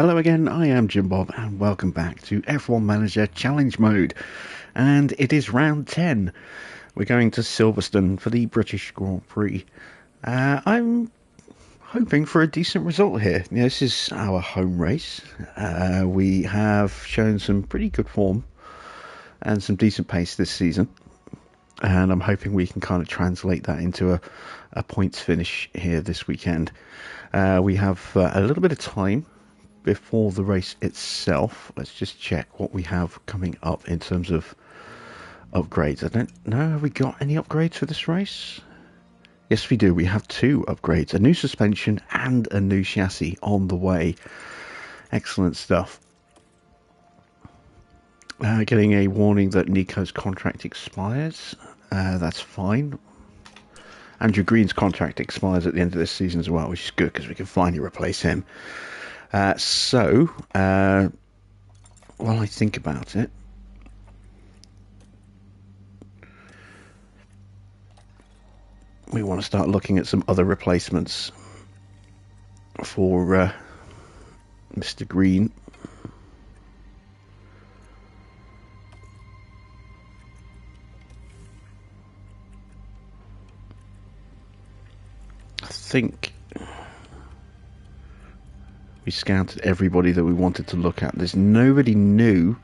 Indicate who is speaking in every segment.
Speaker 1: Hello again, I am Jim Bob and welcome back to F1 Manager Challenge Mode. And it is round 10. We're going to Silverstone for the British Grand Prix. I'm hoping for a decent result here. This is our home race. We have shown some pretty good form and some decent pace this season. And I'm hoping we can kind of translate that into a points finish here this weekend. We have a little bit of time before the race itself. Let's just check what we have coming up in terms of upgrades. I don't know, have we got any upgrades for this race? Yes, we do. We have 2 upgrades, a new suspension and a new chassis on the way. Excellent stuff. Getting a warning that Nico's contract expires. That's fine. Andrew Green's contract expires at the end of this season as well, which is good because we can finally replace him. While I think about it, we want to start looking at some other replacements for Mr. Green. I think we scouted everybody that we wanted to look at. There's nobody new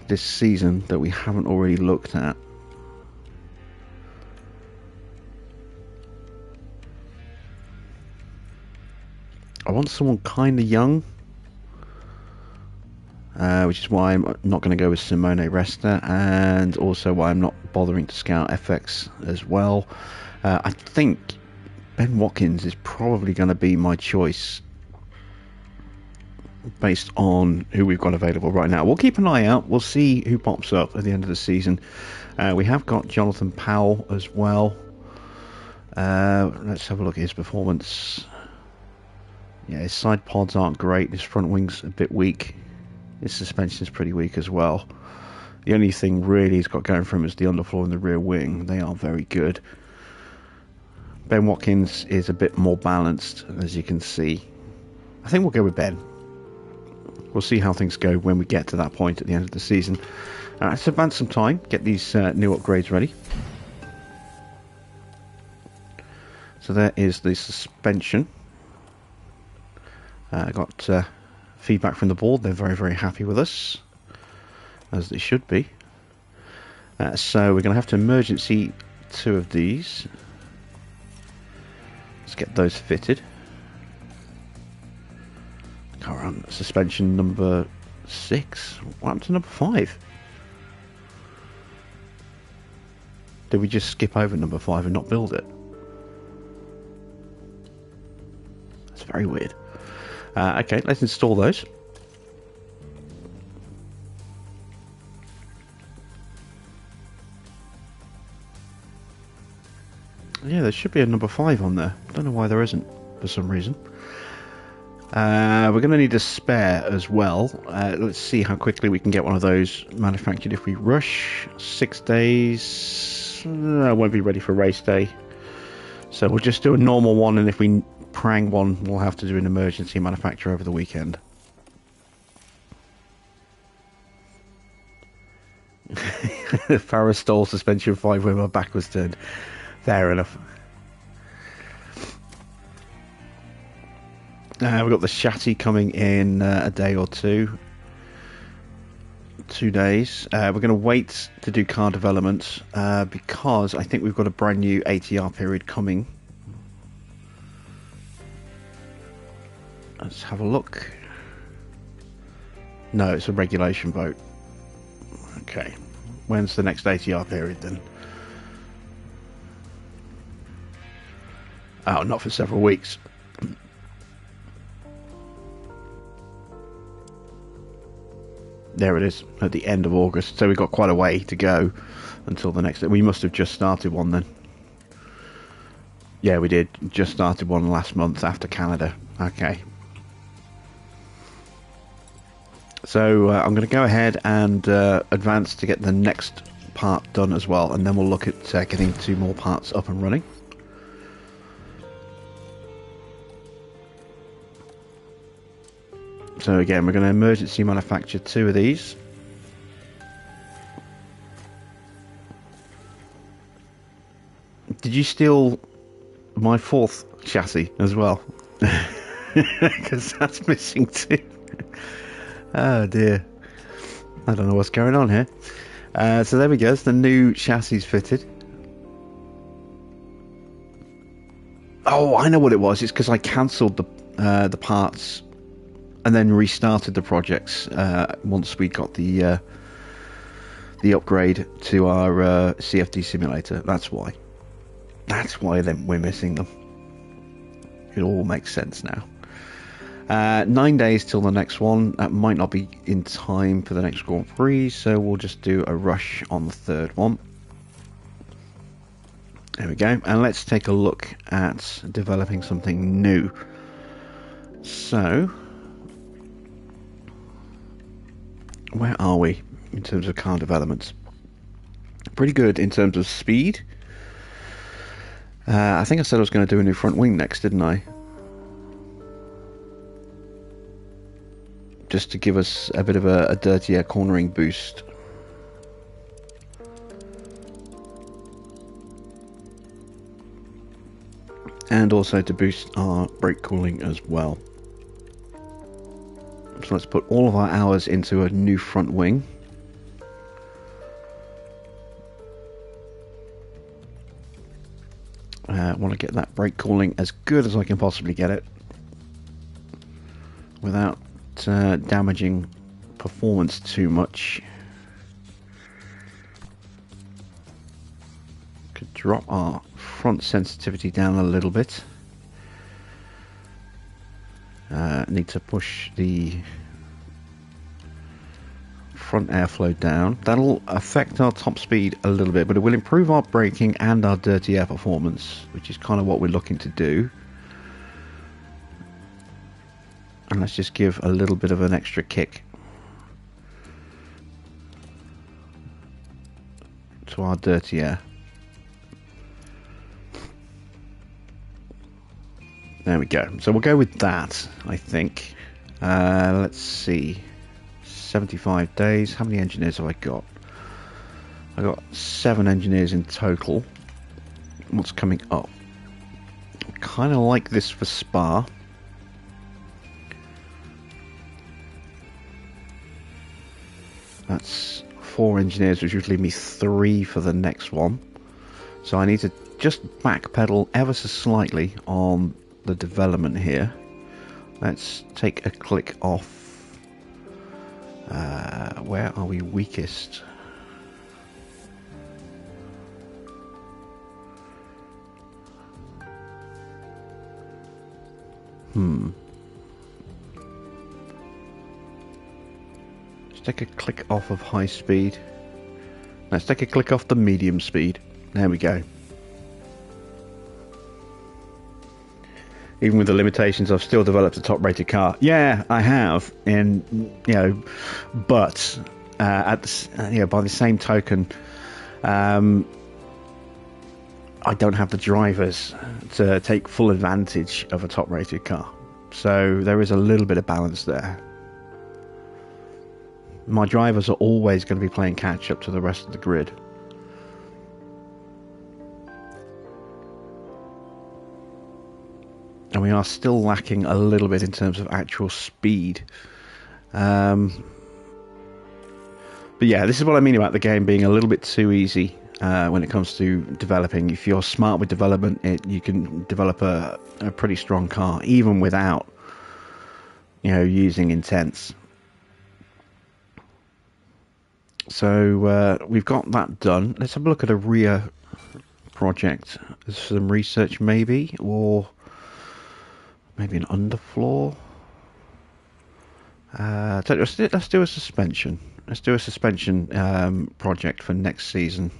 Speaker 1: this season that we haven't already looked at. I want someone kind of young, which is why I'm not going to go with Simone Resta, and also why I'm not bothering to scout FX as well. I think Ben Watkins is probably going to be my choice based on who we've got available right now. We'll keep an eye out. We'll see who pops up at the end of the season. We have got Jonathan Powell as well. Let's have a look at his performance. Yeah, his side pods aren't great. His front wing's a bit weak. His suspension's pretty weak as well. The only thing really he's got going for him is the underfloor and the rear wing. They are very good. Ben Watkins is a bit more balanced, as you can see. I think we'll go with Ben. We'll see how things go when we get to that point at the end of the season. Let's advance some time, get these new upgrades ready. So there is the suspension. I got feedback from the board. They're very, very happy with us, as they should be. So we're going to have to emergency 2 of these. Let's get those fitted. Current suspension number 6. What happened to number 5? Did we just skip over number 5 and not build it? That's very weird. Okay, let's install those. Yeah, there should be a number 5 on there. I don't know why there isn't, for some reason. We're going to need a spare as well. Let's see how quickly we can get one of those manufactured. If we rush 6 days, I won't be ready for race day. So we'll just do a normal one, and if we prang one, we'll have to do an emergency manufacture over the weekend. Farrah suspension 5 with my back was turned. Fair enough. We've got the chassis coming in a day or two. 2 days. We're going to wait to do car development because I think we've got a brand new ATR period coming. Let's have a look. No, it's a regulation vote. Okay. When's the next ATR period then? Oh, not for several weeks. There it is, at the end of August. So we've got quite a way to go until the next. We must have just started one then. Yeah, we did. Just started one last month after Canada. Okay. So I'm going to go ahead and advance to get the next part done as well, and then we'll look at getting 2 more parts up and running. So again, we're going to emergency manufacture 2 of these. Did you steal my 4th chassis as well? Because that's missing too. Oh dear. I don't know what's going on here. So there we go. It's the new chassis fitted. Oh, I know what it was. It's because I cancelled the parts and then restarted the projects once we got the upgrade to our CFD simulator. That's why. That's why then we're missing them. It all makes sense now. 9 days till the next one. That might not be in time for the next Grand Prix, so we'll just do a rush on the 3rd one. There we go. And let's take a look at developing something new. So, where are we in terms of car development? Pretty good in terms of speed. I think I said I was going to do a new front wing next, didn't I? Just to give us a bit of a dirtier cornering boost. And also to boost our brake cooling as well. So let's put all of our hours into a new front wing. I want to get that brake cooling as good as I can possibly get it without damaging performance too much. Could drop our front sensitivity down a little bit. Need to push the front airflow down. That'll affect our top speed a little bit, but it will improve our braking and our dirty air performance, which is kind of what we're looking to do. And let's just give a little bit of an extra kick to our dirty air. There we go. So we'll go with that, I think. Let's see. 75 days. How many engineers have I got? I got 7 engineers in total. What's coming up? Kind of like this for Spa. That's 4 engineers, which would leave me 3 for the next one. So I need to just backpedal ever so slightly on the development here. Let's take a click off. Where are we weakest? Let's take a click off of high speed. Let's take a click off the medium speed. There we go. Even with the limitations, I've still developed a top-rated car. Yeah, I have, and but by the same token, I don't have the drivers to take full advantage of a top-rated car. So there is a little bit of balance there. My drivers are always going to be playing catch-up to the rest of the grid. And we are still lacking a little bit in terms of actual speed. But yeah, this is what I mean about the game being a little bit too easy when it comes to developing. If you're smart with development, you can develop a pretty strong car, even without, using intents. So we've got that done. Let's have a look at a rear project. There's some research maybe, or maybe an underfloor. Let's do a suspension. Let's do a suspension project for next season.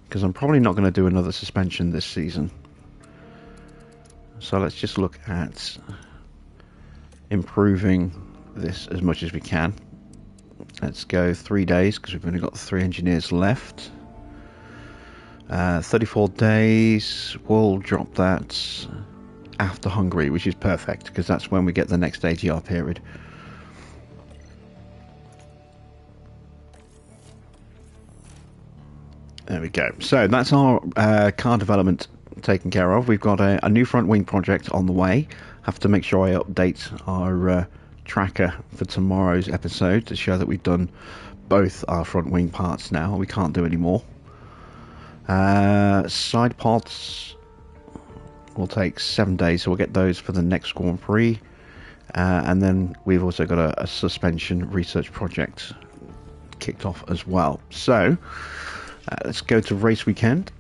Speaker 1: Because I'm probably not going to do another suspension this season. So let's just look at improving this as much as we can. Let's go 3 days because we've only got 3 engineers left. 34 days, we'll drop that after Hungary, which is perfect because that's when we get the next ATR period. There we go. So that's our car development taken care of. We've got a new front wing project on the way. Have to make sure I update our tracker for tomorrow's episode to show that we've done both our front wing parts now. We can't do any more. Side pods will take 7 days, so we'll get those for the next Grand Prix. And then we've also got a suspension research project kicked off as well. So let's go to race weekend.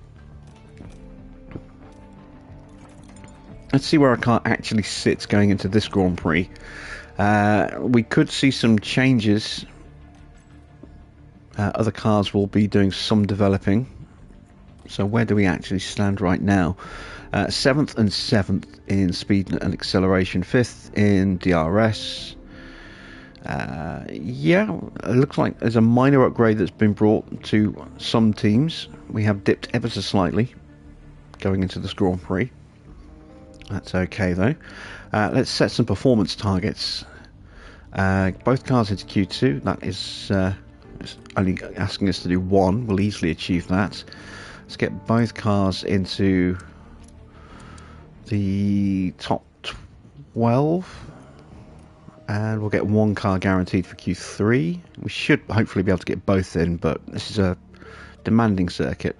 Speaker 1: Let's see where our car actually sits going into this Grand Prix. We could see some changes. Other cars will be doing some developing. So where do we actually stand right now? 7th and 7th in speed and acceleration, 5th in DRS. Yeah, it looks like there's a minor upgrade that's been brought to some teams. We have dipped ever so slightly going into this Grand Prix. That's okay though. Let's set some performance targets. Both cars into Q2. That is only asking us to do one. We'll easily achieve that. Let's get both cars into the top 12. And we'll get one car guaranteed for Q3. We should hopefully be able to get both in, but this is a demanding circuit.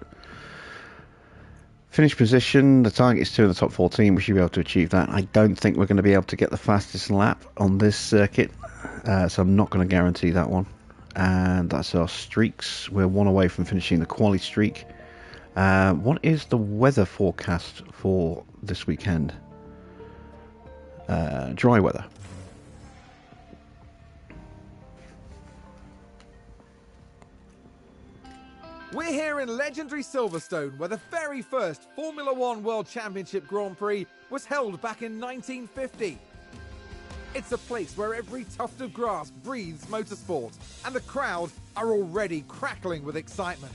Speaker 1: Finish position, the target is 2 in the top 14. We should be able to achieve that. I don't think we're going to be able to get the fastest lap on this circuit, so I'm not going to guarantee that one. And that's our streaks. We're one away from finishing the quali streak. What is the weather forecast for this weekend? Dry weather.
Speaker 2: We're here in legendary Silverstone, where the very first Formula One World Championship Grand Prix was held back in 1950. It's a place where every tuft of grass breathes motorsport, and the crowd are already crackling with excitement.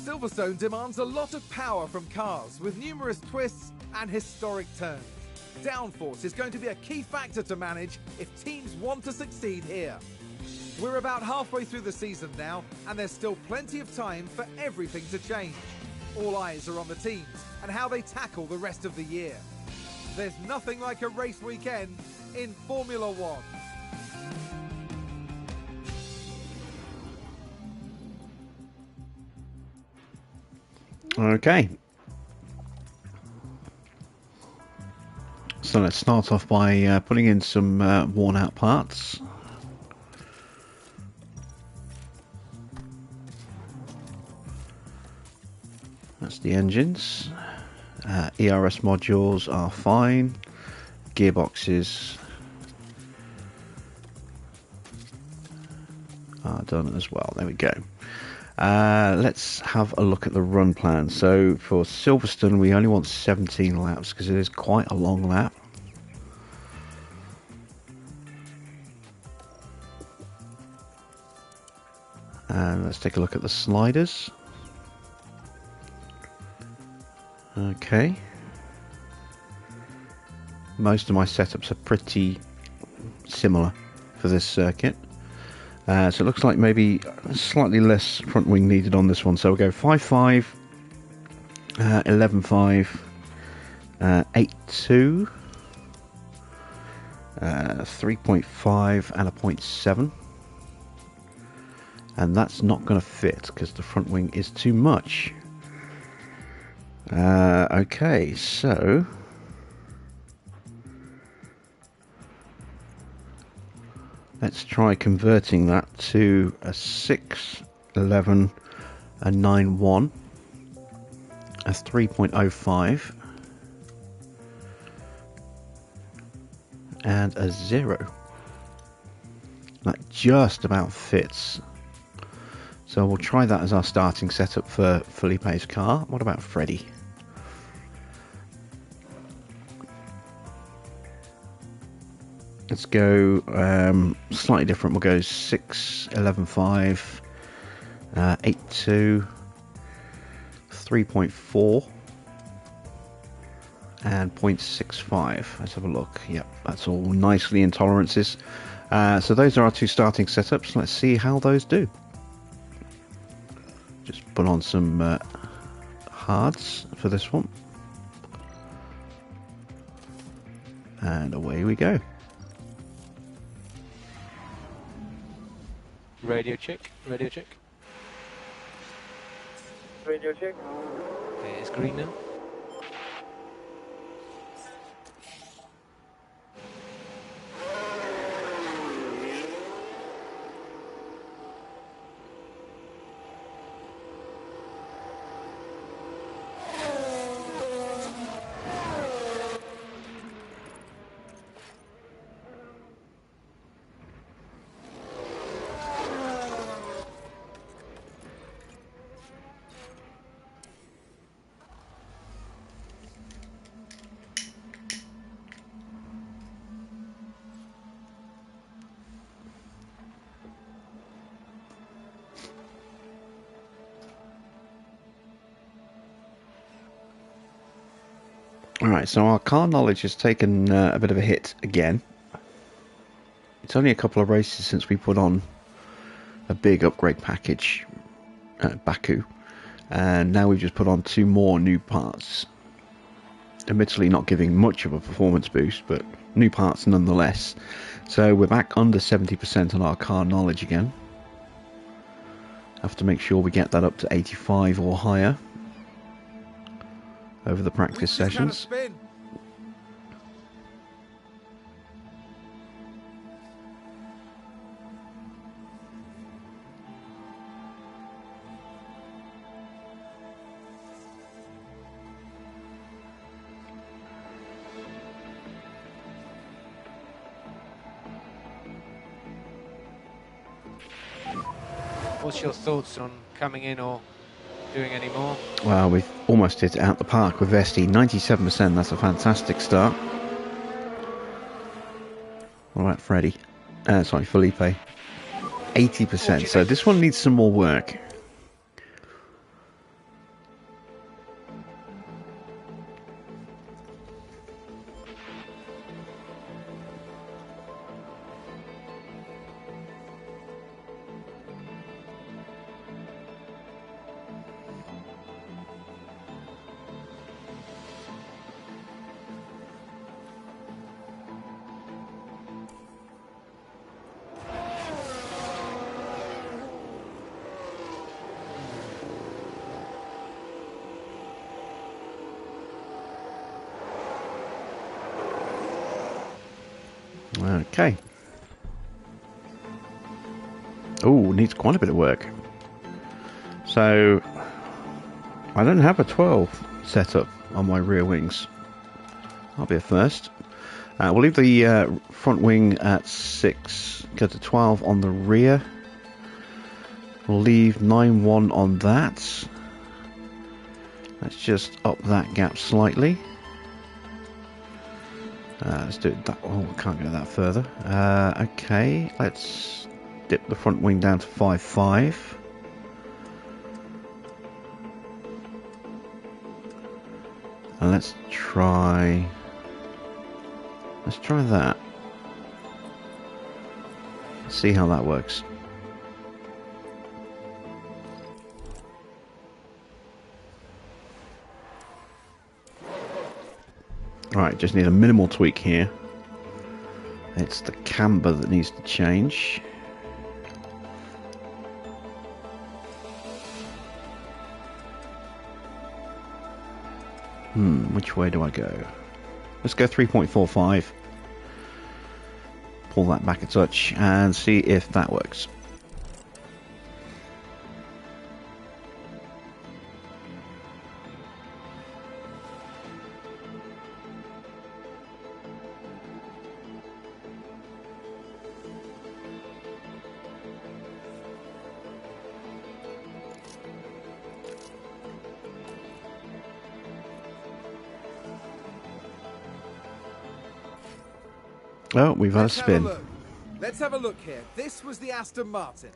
Speaker 2: Silverstone demands a lot of power from cars, with numerous twists and historic turns. Downforce is going to be a key factor to manage if teams want to succeed here. We're about halfway through the season now, and there's still plenty of time for everything to change. All eyes are on the teams and how they tackle the rest of the year. There's nothing like a race weekend in Formula One.
Speaker 1: Okay. So let's start off by putting in some worn out parts. That's the engines. ERS modules are fine. Gearboxes are done as well. There we go. Let's have a look at the run plan. So for Silverstone, we only want 17 laps because it is quite a long lap. And let's take a look at the sliders. Okay. Most of my setups are pretty similar for this circuit. So it looks like maybe slightly less front wing needed on this one. So we'll go 5.5, 11.5, 8.2, 3.5 and a 0.7. And that's not going to fit because the front wing is too much. Okay, so let's try converting that to a 6, 11, a 9.1, a 3.05, and a 0. That just about fits. So we'll try that as our starting setup for Felipe's car. What about Freddie? Let's go slightly different. We'll go 6, 11.5, 8.2, 3.4, and 0.65. Let's have a look. Yep, that's all nicely in tolerances. So those are our two starting setups. Let's see how those do. Just put on some hards for this one. And away we go.
Speaker 3: Radio check, radio check.
Speaker 4: Radio check.
Speaker 3: Okay, it's green now.
Speaker 1: Alright, so our car knowledge has taken a bit of a hit again. It's only a couple of races since we put on a big upgrade package at Baku, and now we've just put on 2 more new parts. Admittedly not giving much of a performance boost, but new parts nonetheless. So we're back under 70% on our car knowledge again. Have to make sure we get that up to 85 or higher over the practice sessions.
Speaker 3: What's your thoughts on coming in or doing any more?
Speaker 1: Well, we've almost hit it out the park with Vesti. 97%, that's a fantastic start. What about Freddie? Sorry, Felipe. 80%, so this one needs some more work. Okay. Oh, needs quite a bit of work. So, I don't have a 12 set up on my rear wings. That'll be a first. We'll leave the front wing at 6, go to 12 on the rear. We'll leave 9.1 on that. Let's just up that gap slightly. Let's do it that. Oh, we can't go that further. Okay, let's dip the front wing down to 5.5. And let's try that. Let's see how that works. Right, just need a minimal tweak here. It's the camber that needs to change. Which way do I go? Let's go 3.45. Pull that back a touch and see if that works. Oh, we've had a spin.
Speaker 2: Let's have a look here. This was the Aston Martin.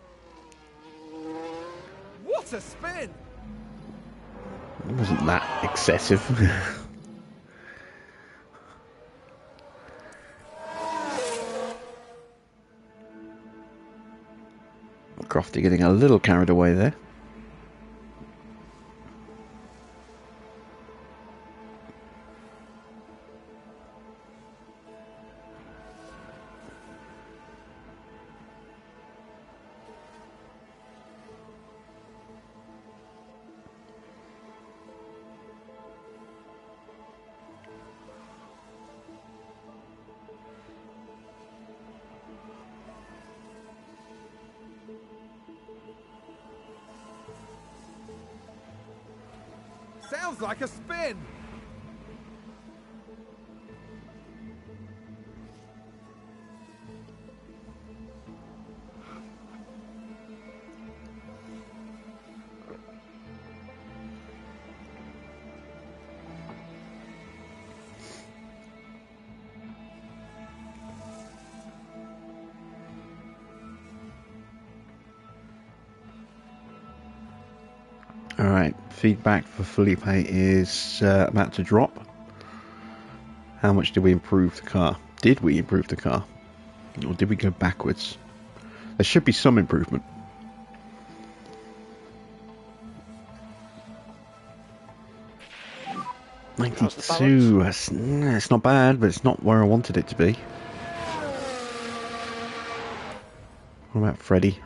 Speaker 2: What a spin!
Speaker 1: It wasn't that excessive. Crofty getting a little carried away there.
Speaker 2: Sounds like a spin.
Speaker 1: Alright, feedback for Felipe is about to drop. How much did we improve the car? Did we improve the car? Or did we go backwards? There should be some improvement. $92, it's not bad, but it's not where I wanted it to be. What about Freddy?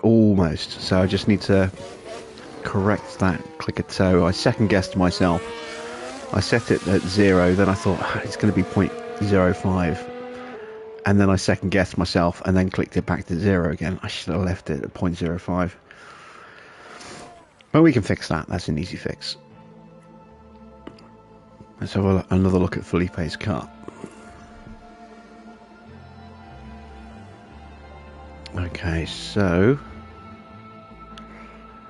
Speaker 1: Almost. So I just need to correct that clicker toe. I second guessed myself. I set it at 0, then I thought it's going to be 0.05, and then I second guessed myself and then clicked it back to 0 again. I should have left it at 0.05. But we can fix that. That's an easy fix. Let's have another look at Felipe's car. Okay, so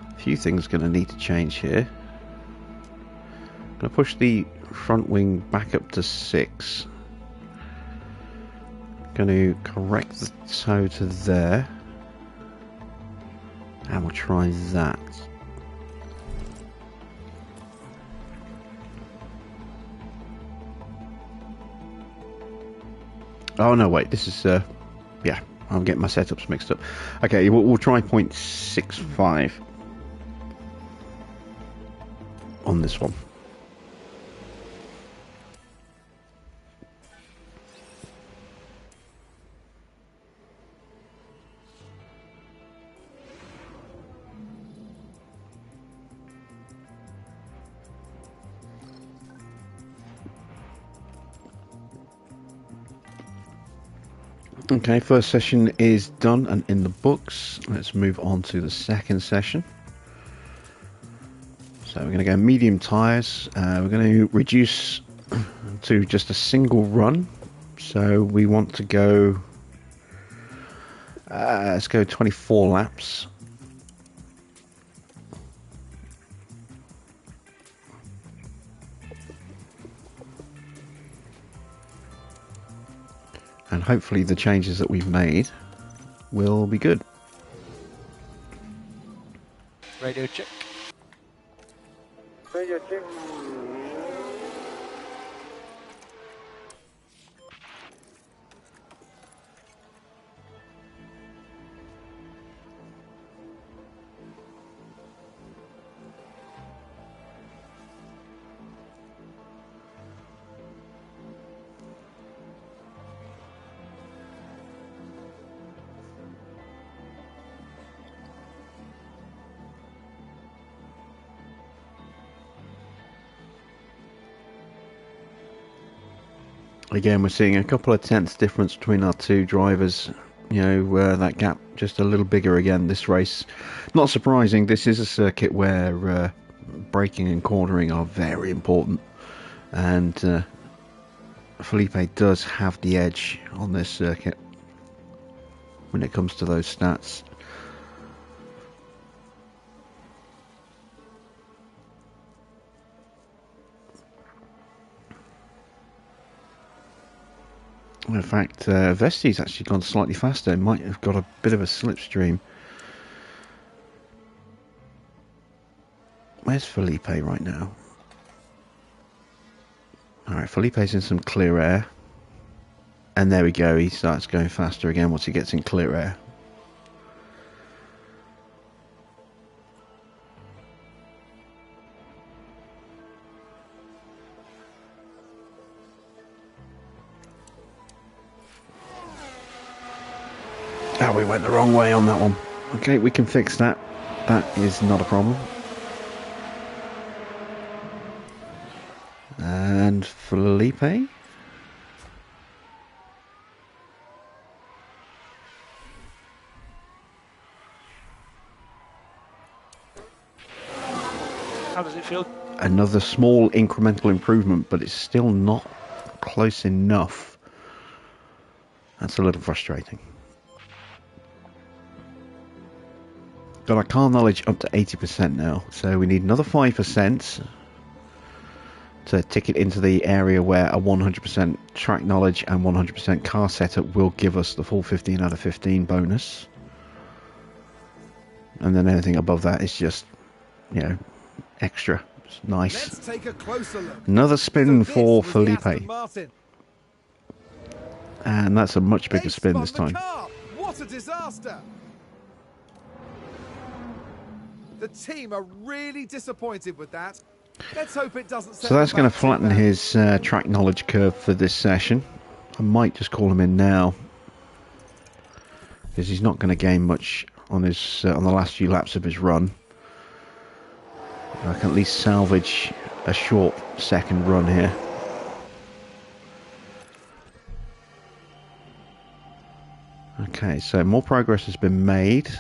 Speaker 1: a few things going to need to change here. I'm going to push the front wing back up to 6. Going to correct the toe to there, and we'll try that. Oh no, wait, this is yeah, I'm getting my setups mixed up. Okay, we'll try 0.65 on this one. Okay, first session is done and in the books. Let's move on to the second session. So we're going to go medium tyres. We're going to reduce to just a single run. So we want to go, let's go 24 laps. And hopefully the changes that we've made will be good.
Speaker 3: Radio check.
Speaker 4: Radio check.
Speaker 1: Again, we're seeing a couple of tenths difference between our two drivers. You know, that gap just a little bigger again this race. Not surprising, this is a circuit where braking and cornering are very important. And Felipe does have the edge on this circuit when it comes to those stats. In fact, Vesti's actually gone slightly faster. It might have got a bit of a slipstream. Where's Felipe right now? Alright, Felipe's in some clear air. And there we go, he starts going faster again once he gets in clear air. Oh, we went the wrong way on that one. Okay, we can fix that. That is not a problem. And Felipe?
Speaker 3: How does it feel?
Speaker 1: Another small incremental improvement, but it's still not close enough. That's a little frustrating. Got our car knowledge up to 80% now, so we need another 5% to tick it into the area where a 100% track knowledge and 100% car setup will give us the full 15 out of 15 bonus. And then anything above that is just, you know, extra. It's nice.
Speaker 2: Let's take a closer look.
Speaker 1: Another spin
Speaker 2: So
Speaker 1: for
Speaker 2: this was the
Speaker 1: Felipe.
Speaker 2: Aston Martin.
Speaker 1: And that's a much bigger
Speaker 2: They
Speaker 1: spin
Speaker 2: spun
Speaker 1: this
Speaker 2: the
Speaker 1: time.
Speaker 2: car. What a disaster! The team are really disappointed with that. Let's hope it doesn't.
Speaker 1: So that's going to flatten his track knowledge curve for this session. I might just call him in now, because he's not going to gain much on his on the last few laps of his run. I can at least salvage a short second run here. Okay, so more progress has been made.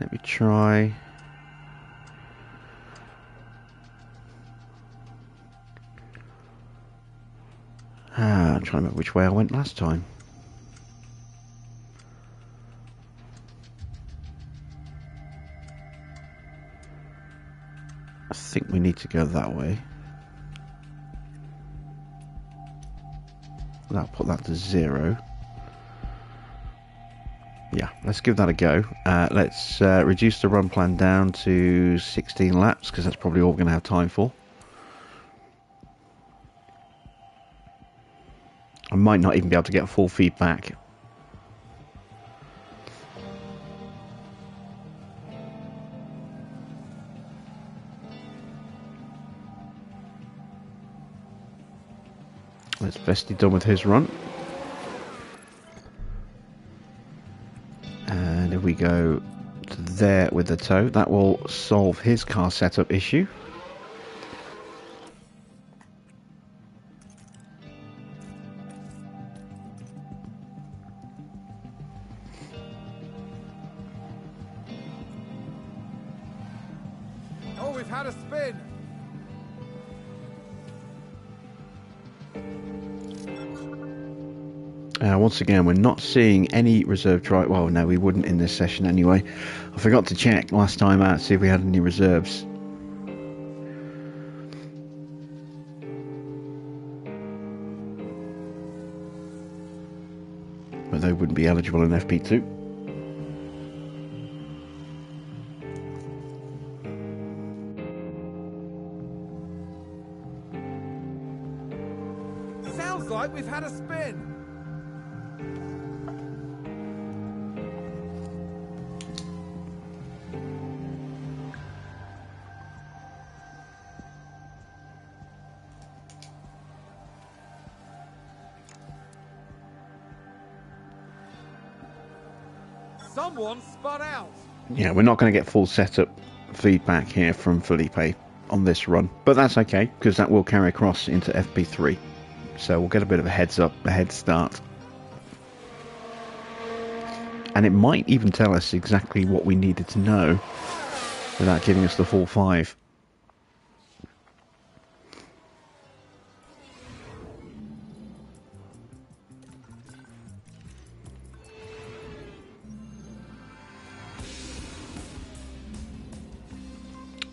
Speaker 1: Let me try. I'm trying to remember which way I went last time. I think we need to go that way. That'll put that to 0. Yeah, let's give that a go. Let's reduce the run plan down to 16 laps, because that's probably all we're going to have time for. I might not even be able to get full feedback. Let's Vesti done with his run. And if we go to there with the tow, that will solve his car setup issue.
Speaker 2: Oh, we've had a spin.
Speaker 1: Once again, we're not seeing any reserve drive. Well, no, we wouldn't in this session anyway. I forgot to check last time out, see if we had any reserves. But they wouldn't be eligible in FP2.
Speaker 2: Sounds like we've had a spin. Someone spun out.
Speaker 1: Yeah, we're not going to get full setup feedback here from Felipe on this run, but that's okay, because that will carry across into FP3. So we'll get a bit of a heads up, a head start. And it might even tell us exactly what we needed to know without giving us the full 5.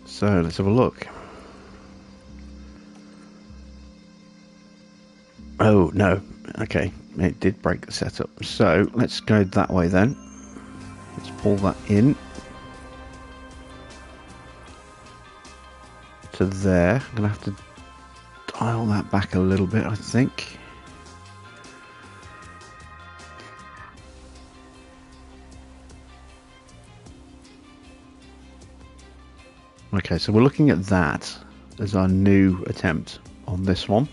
Speaker 1: So let's have a look. Oh no, okay, it did break the setup. So let's go that way then. Let's pull that in to there. I'm gonna have to dial that back a little bit, I think. Okay, so we're looking at that as our new attempt on this one.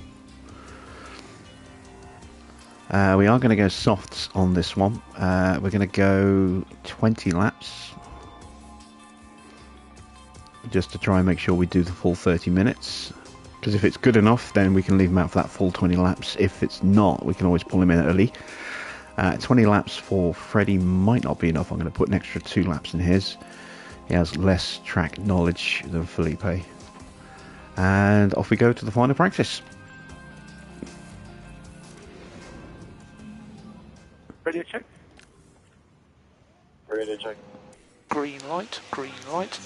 Speaker 1: We are going to go softs on this one. We're going to go 20 laps. Just to try and make sure we do the full 30 minutes. Because if it's good enough, then we can leave him out for that full 20 laps. If it's not, we can always pull him in early. 20 laps for Freddie might not be enough. I'm going to put an extra 2 laps in his. He has less track knowledge than Felipe. And off we go to the final practice.
Speaker 4: Ready to check? Ready to check.
Speaker 3: Green light, green light.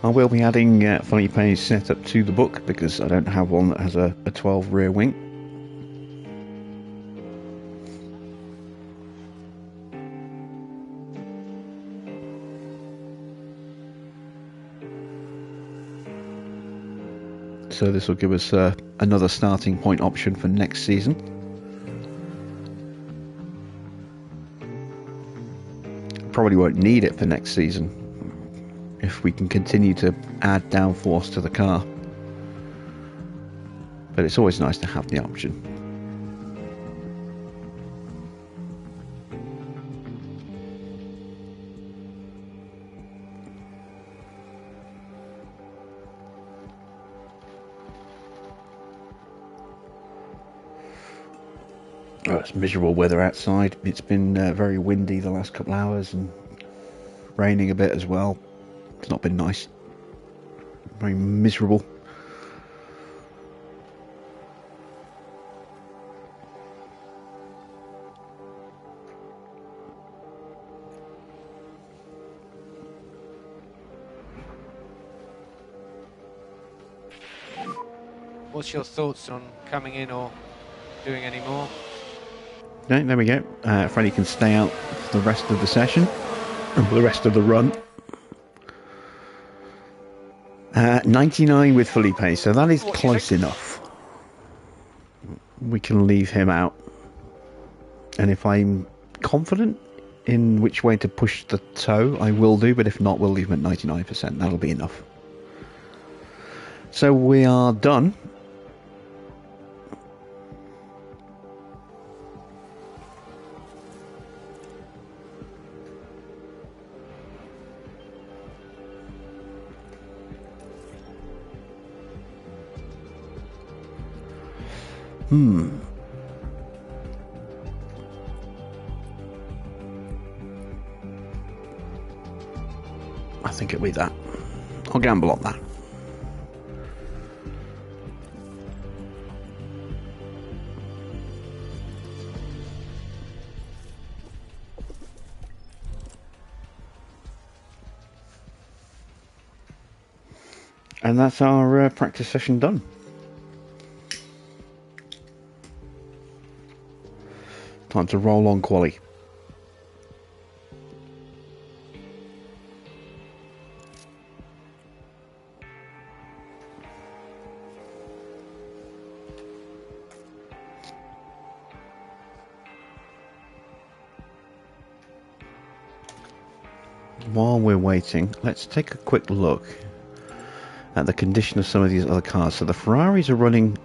Speaker 1: I will be adding Felipe's setup to the book because I don't have one that has a 12 rear wing. So this will give us another starting point option for next season. Probably won't need it for next season if we can continue to add downforce to the car. But it's always nice to have the option. Oh, it's miserable weather outside. It's been very windy the last couple of hours and raining a bit as well. It's not been nice. Very miserable.
Speaker 3: What's your thoughts on coming in or doing any more?
Speaker 1: Okay, there we go. Freddie can stay out for the rest of the session and for the rest of the run. 99 with Felipe, so that is close enough. We can leave him out. And if I'm confident in which way to push the toe, I will do, but if not, we'll leave him at 99%. That'll be enough. So we are done. I think it'll be that. I'll gamble on that. And that's our practice session done. Time to roll on quali. While we're waiting, let's take a quick look at the condition of some of these other cars. So the Ferraris are running...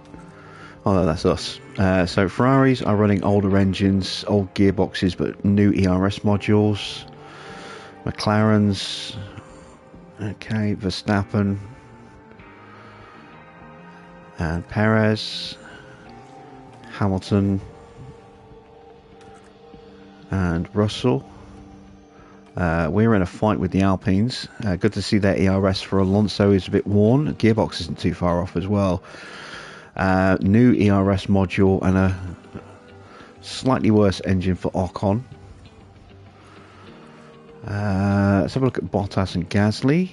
Speaker 1: Oh, that's us. So Ferraris are running older engines, old gearboxes, but new ERS modules. McLarens, okay, Verstappen, and Perez, Hamilton, and Russell. We're in a fight with the Alpines. Good to see their ERS for Alonso is a bit worn. Gearbox isn't too far off as well. New ERS module and a slightly worse engine for Ocon. Let's have a look at Bottas and Gasly.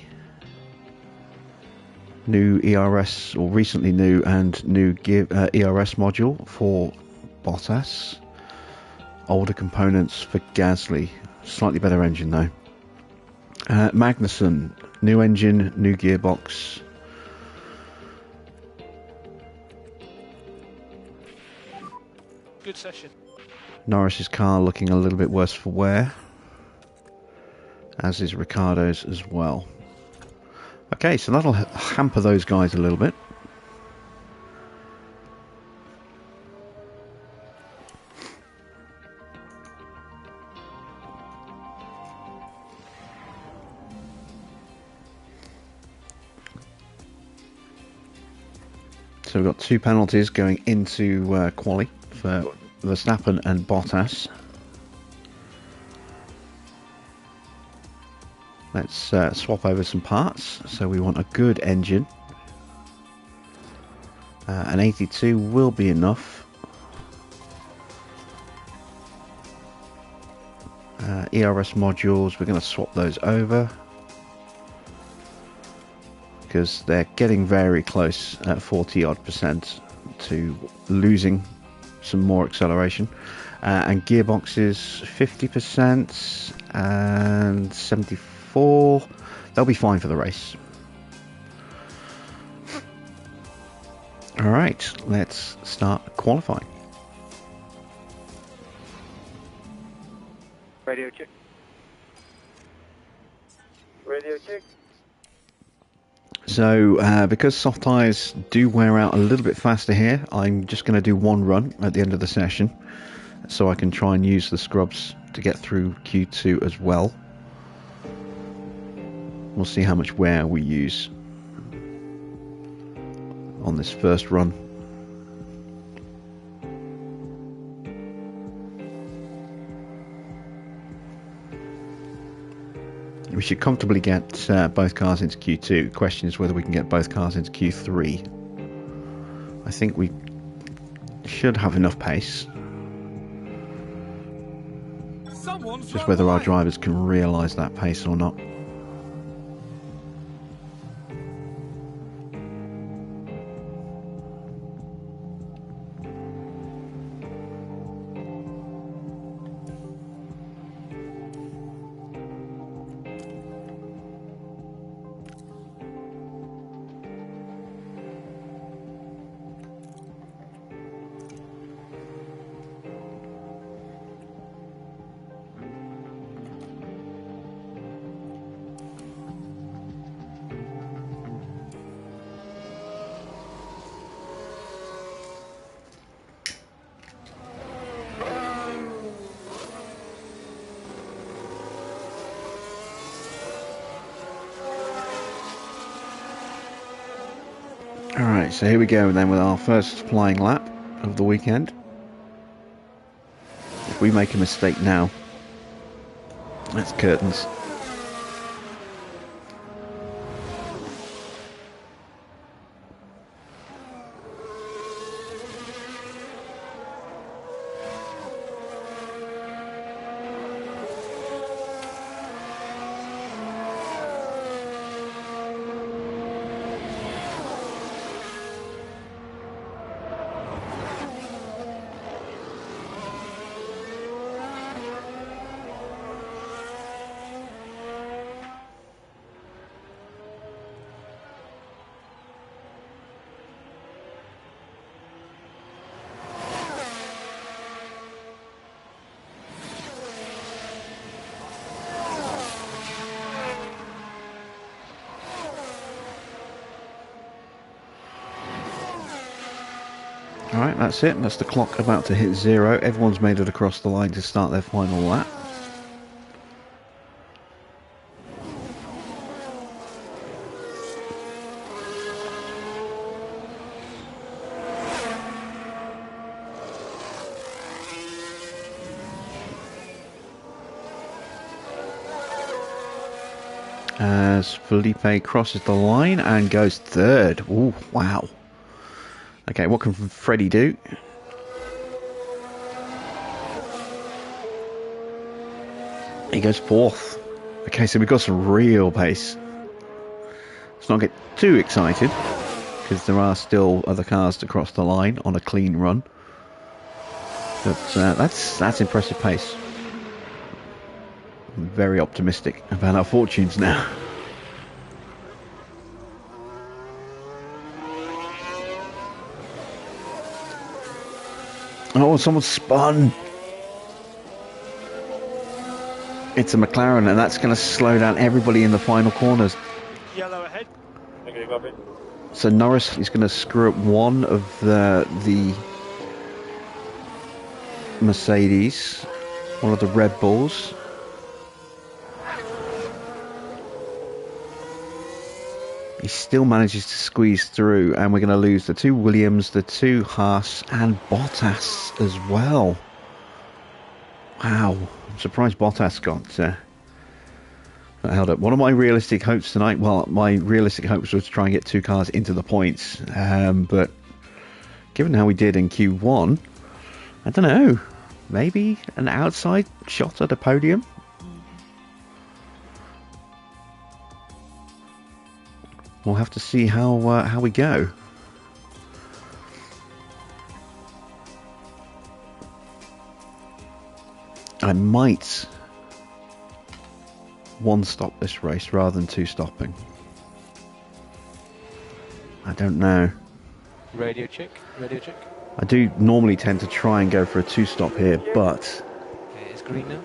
Speaker 1: New ERS, or recently new and new ERS module for Bottas. Older components for Gasly. Slightly better engine though. Magnussen, new engine, new gearbox.
Speaker 3: good session.
Speaker 1: Norris's car looking a little bit worse for wear, as is Ricciardo's as well. Okay, so that'll hamper those guys a little bit. So we've got 2 penalties going into quali for Verstappen and Bottas. Let's swap over some parts. So we want a good engine. An 82 will be enough. ERS modules, we're going to swap those over, because they're getting very close at 40 odd percent to losing some more acceleration. And gearboxes 50% and 74, they'll be fine for the race. Alright, let's start qualifying.
Speaker 4: Radio check. Radio check.
Speaker 1: So, because soft tyres do wear out a little bit faster here, I'm just going to do 1 run at the end of the session, so I can try and use the scrubs to get through Q2 as well. We'll see how much wear we use on this first run. We should comfortably get both cars into Q2. The question is whether we can get both cars into Q3. I think we should have enough pace. Just whether our drivers can realise that pace or not. Alright, so here we go then with our first flying lap of the weekend. If we make a mistake now, that's curtains. Alright, that's it. That's the clock about to hit 0. Everyone's made it across the line to start their final lap. As Felipe crosses the line and goes 3rd. Ooh, wow. Okay, what can Freddie do? He goes 4th. Okay, so we've got some real pace. Let's not get too excited, because there are still other cars to cross the line on a clean run. But that's impressive pace. I'm very optimistic about our fortunes now. Oh, someone spun. It's a McLaren, and that's going to slow down everybody in the final corners.
Speaker 4: Yellow ahead. Okay, copy.
Speaker 1: So Norris is going to screw up one of the Mercedes, one of the Red Bulls. He still manages to squeeze through, and we're going to lose the two Williams, the two Haas, and Bottas as well. Wow, I'm surprised Bottas got held up. One of my realistic hopes tonight, well, my realistic hopes was to try and get two cars into the points, but given how we did in Q1, I don't know, maybe an outside shot at a podium? We'll have to see how we go. I might one stop this race rather than two stopping. I don't know.
Speaker 3: Radio check. Radio check.
Speaker 1: I do normally tend to try and go for a two stop here, but
Speaker 3: Okay, it's green now.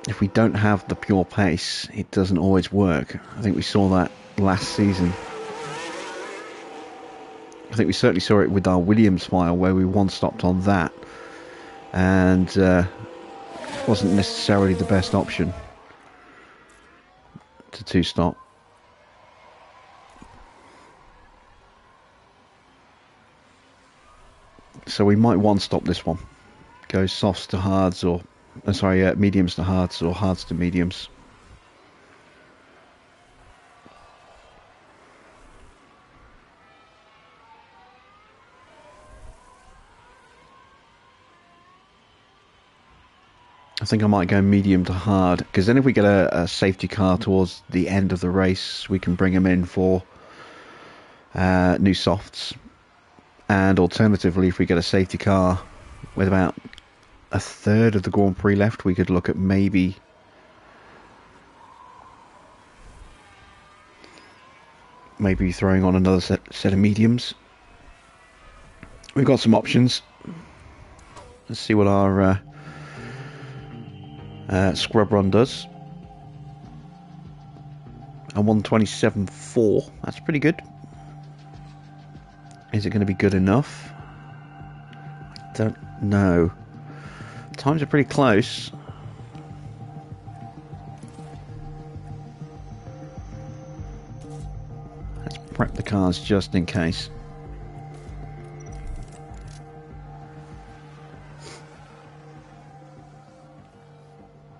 Speaker 1: if we don't have the pure pace, it doesn't always work. I think we saw that last season. I think we certainly saw it with our Williams file, where we one stopped on that, and wasn't necessarily the best option to two stop. So we might one stop this one, go softs to hards, or mediums to hards, or hards to mediums. I think I might go medium to hard, because then if we get a safety car towards the end of the race, we can bring them in for new softs. And alternatively, if we get a safety car with about a third of the Grand Prix left, we could look at maybe throwing on another set of mediums. We've got some options. Let's see what our scrub run does. A 127.4, that's pretty good. Is it going to be good enough? I don't know. Times are pretty close. Let's prep the cars just in case.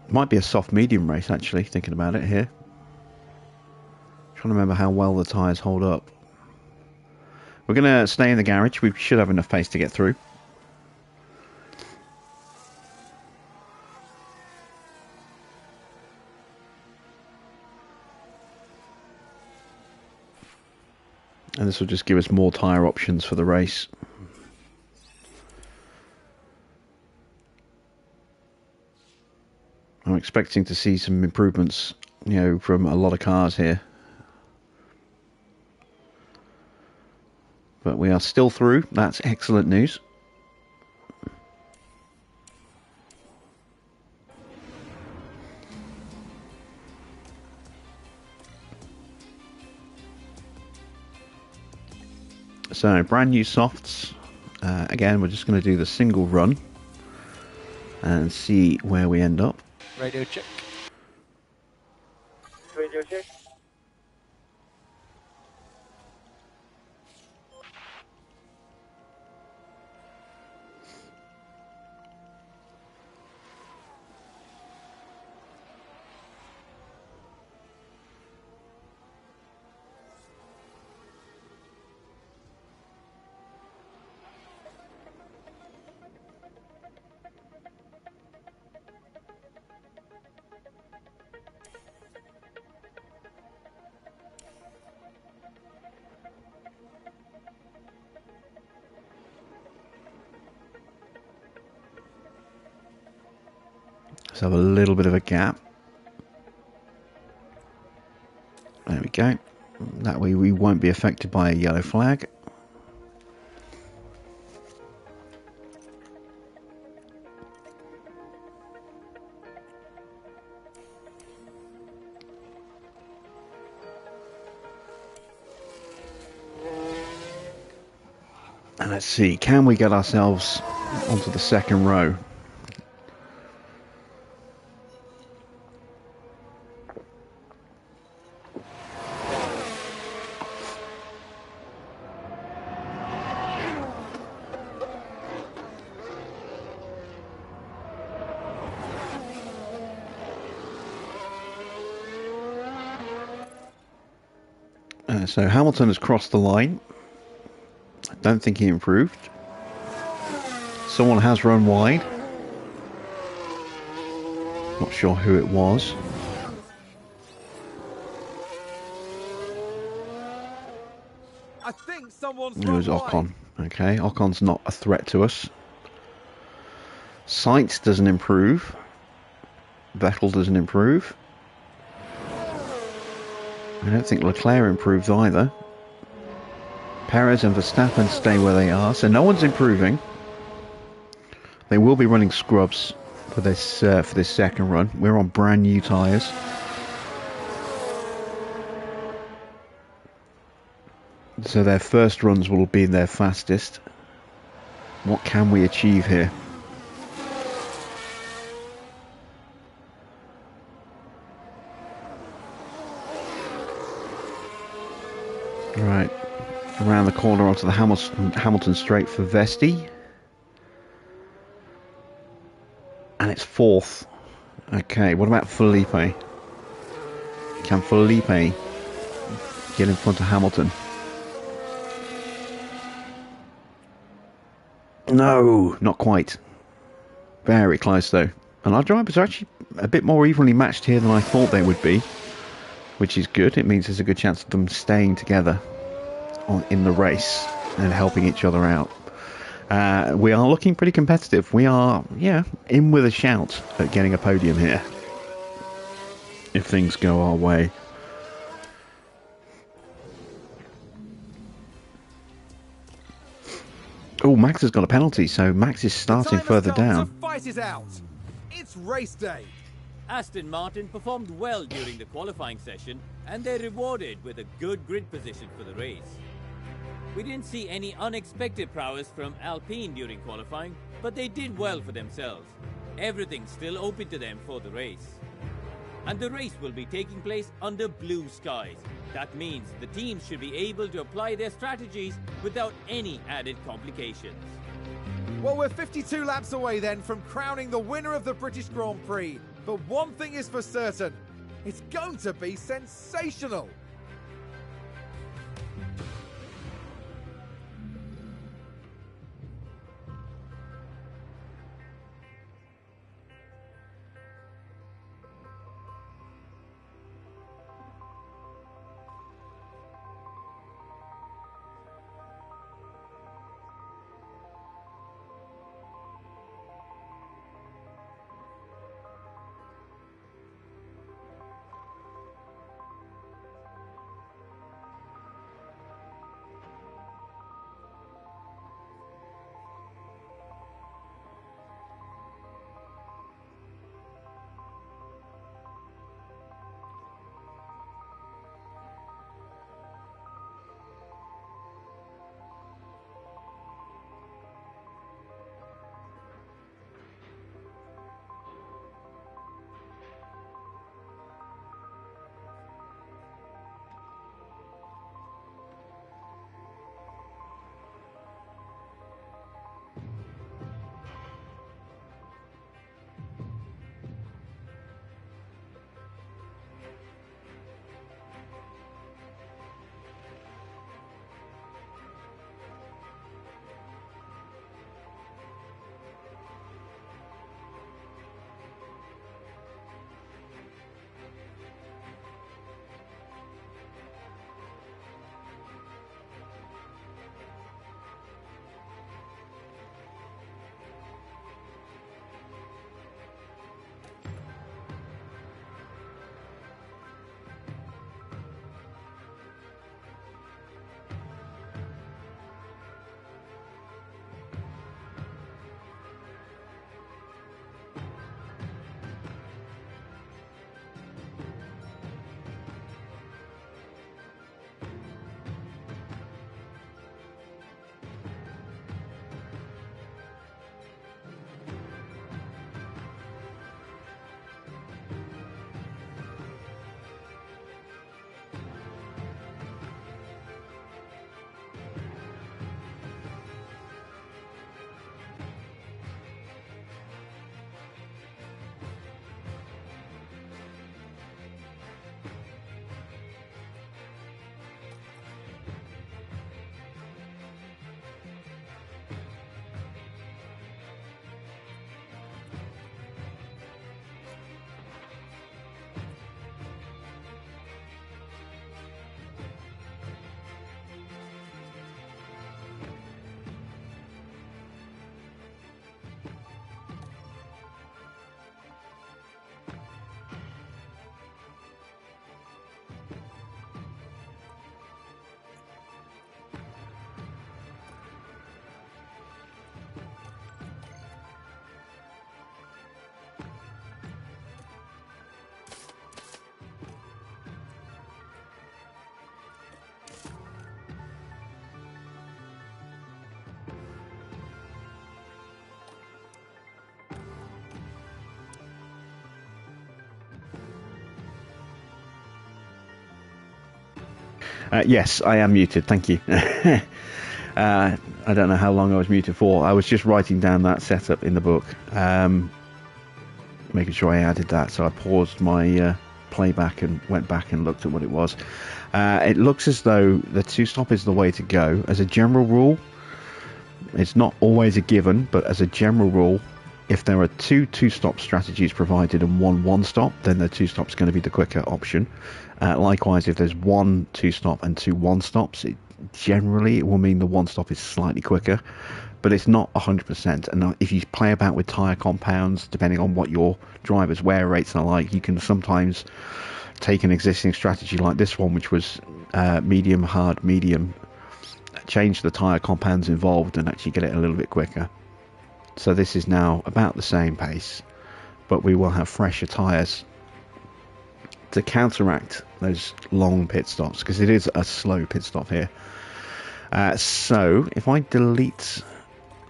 Speaker 1: Might be a soft medium race, actually, thinking about it here. Trying to remember how well the tyres hold up. We're going to stay in the garage. We should have enough pace to get through. And this will just give us more tyre options for the race. I'm expecting to see some improvements, from a lot of cars here. But we are still through. That's excellent news. So, brand new softs. Again, we're just going to do the single run and see where we end up.
Speaker 3: Radio check.
Speaker 4: Radio check.
Speaker 1: Let's have a little bit of a gap. There we go. That way we won't be affected by a yellow flag. And let's see, can we get ourselves onto the second row? So Hamilton has crossed the line. I don't think he improved. Someone has run wide. Not sure who it was.
Speaker 2: I think someone's
Speaker 1: It was
Speaker 2: run wide.
Speaker 1: Ocon. Okay, Ocon's not a threat to us. Sainz doesn't improve. Vettel doesn't improve. I don't think Leclerc improves either. Perez and Verstappen stay where they are, so no one's improving. They will be running scrubs for this second run. We're on brand new tyres. So their first runs will be their fastest. What can we achieve here? Right, around the corner onto the Hamilton straight for Vesti. And it's fourth. Okay, what about Felipe? Can Felipe get in front of Hamilton? No, not quite. Very close though. And our drivers are actually a bit more evenly matched here than I thought they would be, which is good. It means there's a good chance of them staying together in the race and helping each other out. We are looking pretty competitive. We are, in with a shout at getting a podium here, if things go our way. Oh, Max has got a penalty, so Max is starting further down.
Speaker 2: The fight is out. It's race day.
Speaker 5: Aston Martin performed well during the qualifying session, and they're rewarded with a good grid position for the race. We didn't see any unexpected prowess from Alpine during qualifying, but they did well for themselves. Everything's still open to them for the race. And the race will be taking place under blue skies. That means the teams should be able to apply their strategies without any added complications.
Speaker 2: Well, we're 52 laps away then from crowning the winner of the British Grand Prix. But one thing is for certain, it's going to be sensational.
Speaker 1: Yes, I am muted. Thank you. I don't know how long I was muted for. I was just writing down that setup in the book, making sure I added that. So I paused my playback and went back and looked at what it was. It looks as though the two-stop is the way to go. As a general rule, it's not always a given, but as a general rule, if there are two-stop strategies provided and one stop, then the two-stop's going to be the quicker option. Likewise, if there's one two-stop and two one-stops, generally it will mean the one-stop is slightly quicker, but it's not 100%. And if you play about with tyre compounds, depending on what your driver's wear rates are like, you can sometimes take an existing strategy like this one, which was medium, hard, medium, change the tyre compounds involved and actually get it a little bit quicker. So this is now about the same pace, but we will have fresher tyres to counteract those long pit stops, because it is a slow pit stop here. So if I delete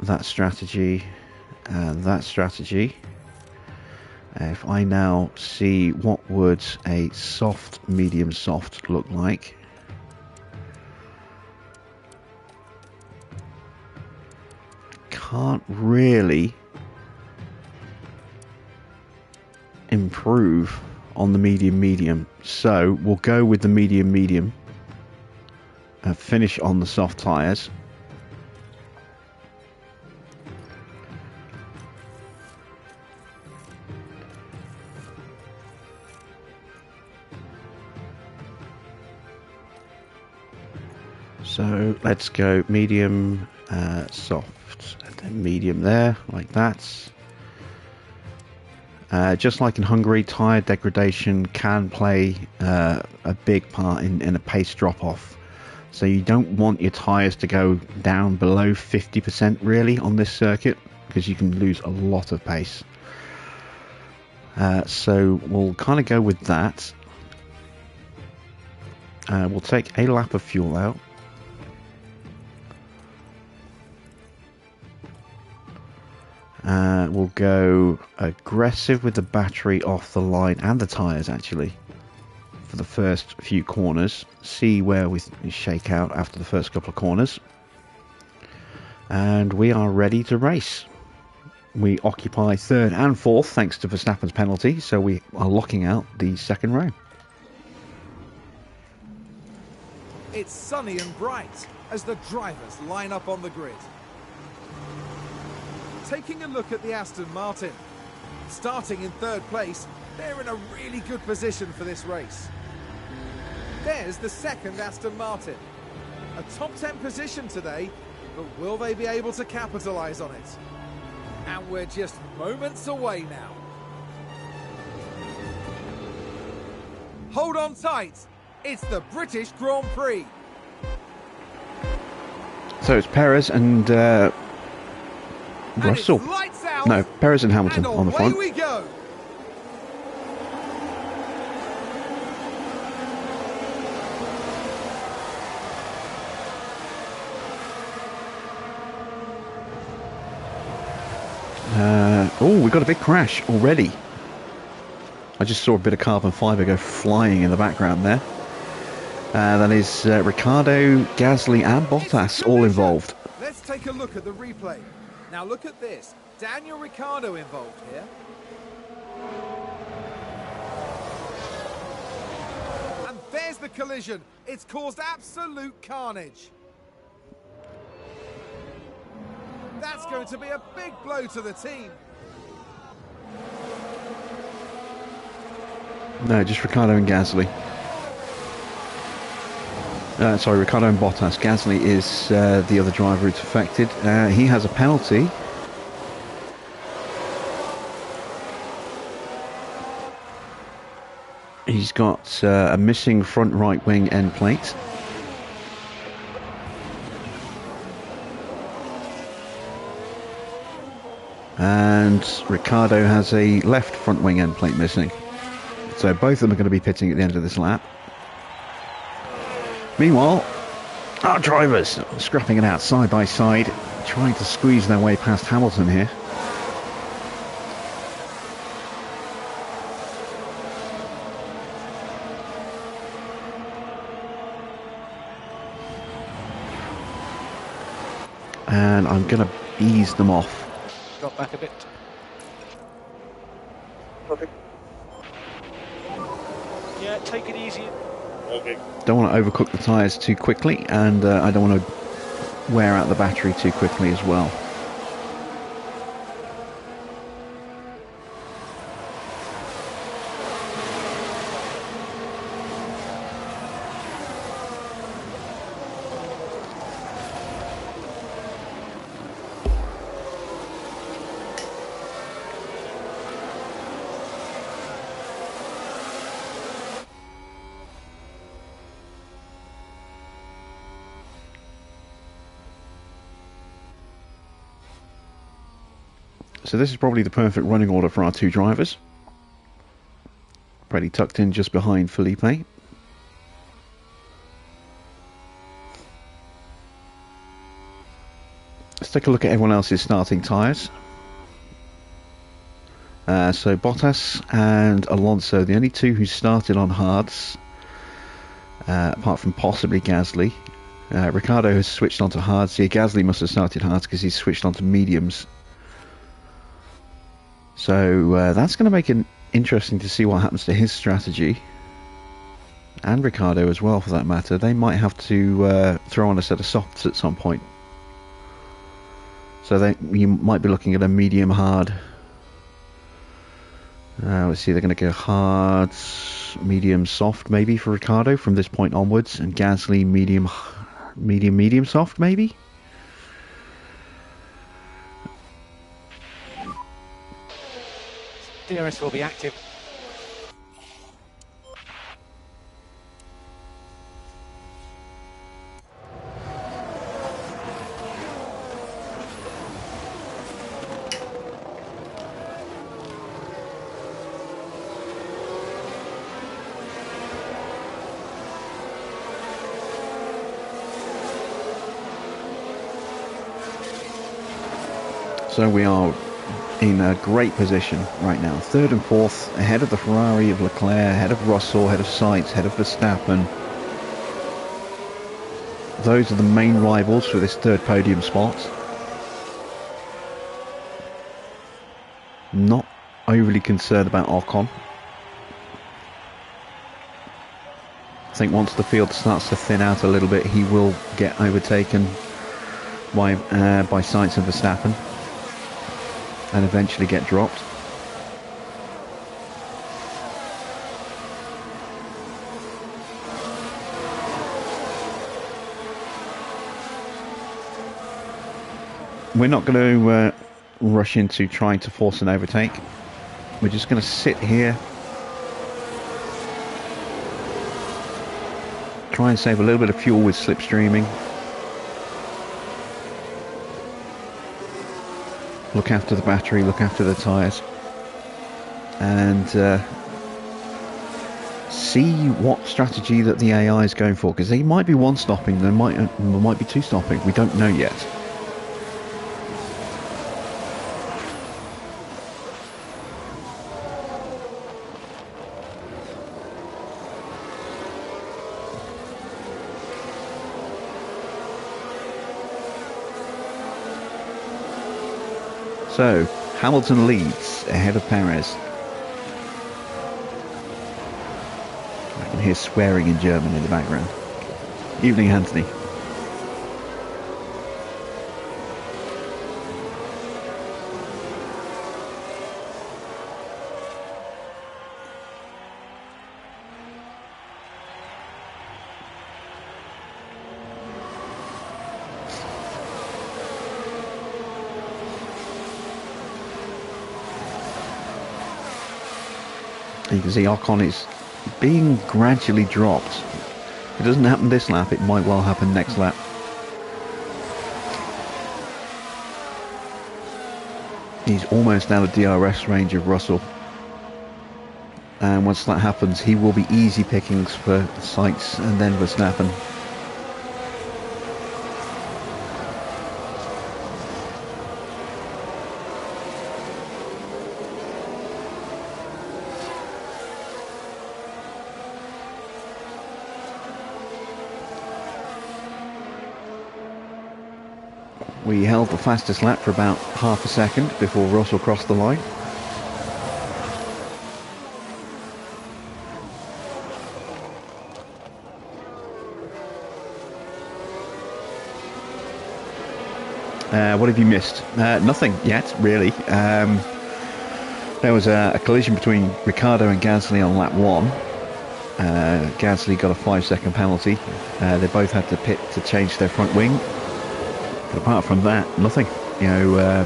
Speaker 1: that strategy and that strategy, if I now see what would a soft, medium, soft look like, can't really improve on the medium, so we'll go with the medium, finish on the soft tyres. So let's go medium, soft, and then medium there, like that. Just like in Hungary, tyre degradation can play a big part in a pace drop-off. So you don't want your tyres to go down below 50% really on this circuit, because you can lose a lot of pace. So we'll kind of go with that. We'll take a lap of fuel out. We'll go aggressive with the battery off the line and the tyres actually for the first few corners. See where we shake out after the first couple of corners. And we are ready to race. We occupy third and fourth thanks to Verstappen's penalty, so we are locking out the second row.
Speaker 2: It's sunny and bright as the drivers line up on the grid. Taking a look at the Aston Martin. Starting in third place, they're in a really good position for this race. There's the second Aston Martin. A top 10 position today, but will they be able to capitalise on it? And we're just moments away now. Hold on tight, it's the British Grand Prix.
Speaker 1: So it's Perez and Russell. No, Perez and Hamilton on the front.
Speaker 2: We go.
Speaker 1: Oh, we got a big crash already. I just saw a bit of carbon fibre go flying in the background there. That is Ricciardo, Gasly and Bottas all involved.
Speaker 2: Let's take a look at the replay. Now look at this. Daniel Ricciardo involved here. And there's the collision. It's caused absolute carnage. That's going to be a big blow to the team.
Speaker 1: No, just Ricciardo and Gasly. Sorry, Ricciardo and Bottas. Gasly is the other driver who's affected. He has a penalty. He's got a missing front right wing end plate. And Ricciardo has a left front wing end plate missing. So both of them are going to be pitting at the end of this lap. Meanwhile, our drivers scrapping it out side by side, trying to squeeze their way past Hamilton here. and I'm going to ease them off.
Speaker 3: Drop back a bit.
Speaker 4: Okay.
Speaker 6: Yeah, take it easy.
Speaker 4: Okay.
Speaker 1: Don't want to overcook the tyres too quickly, and I don't want to wear out the battery too quickly as well. So this is probably the perfect running order for our two drivers. Pretty tucked in just behind Felipe. Let's take a look at everyone else's starting tyres. So Bottas and Alonso, the only two who started on hards, apart from possibly Gasly. Ricciardo has switched onto hards. Yeah, Gasly must have started hards because he's switched onto mediums. So that's going to make it interesting to see what happens to his strategy, and Ricciardo as well for that matter. They might have to throw on a set of softs at some point. So you might be looking at a medium hard. Let's see, they're going to go hard, medium soft maybe for Ricciardo from this point onwards, and Gasly medium soft maybe.
Speaker 3: DRS will be active.
Speaker 1: So we are in a great position right now. Third and fourth, ahead of the Ferrari of Leclerc, ahead of Russell, ahead of Sainz, ahead of Verstappen. Those are the main rivals for this third podium spot. Not overly concerned about Ocon. I think once the field starts to thin out a little bit, he will get overtaken by Sainz and Verstappen, and eventually get dropped. We're not going to rush into trying to force an overtake. We're just going to sit here, try and save a little bit of fuel with slipstreaming. Look after the battery, look after the tyres, and see what strategy that the AI is going for, because they might be one-stopping, they might be two-stopping, we don't know yet. So, Hamilton leads ahead of Perez. I can hear swearing in German in the background. Evening, Anthony. You can see Ocon is being gradually dropped. If it doesn't happen this lap, it might well happen next lap. He's almost out of DRS range of Russell. And once that happens, he will be easy pickings for Sainz and then Verstappen. We held the fastest lap for about half a second before Russell crossed the line. What have you missed? Nothing yet, really. There was a collision between Ricciardo and Gasly on lap 1. Gasly got a 5-second penalty. They both had to pit to change their front wing. But apart from that, nothing. You know,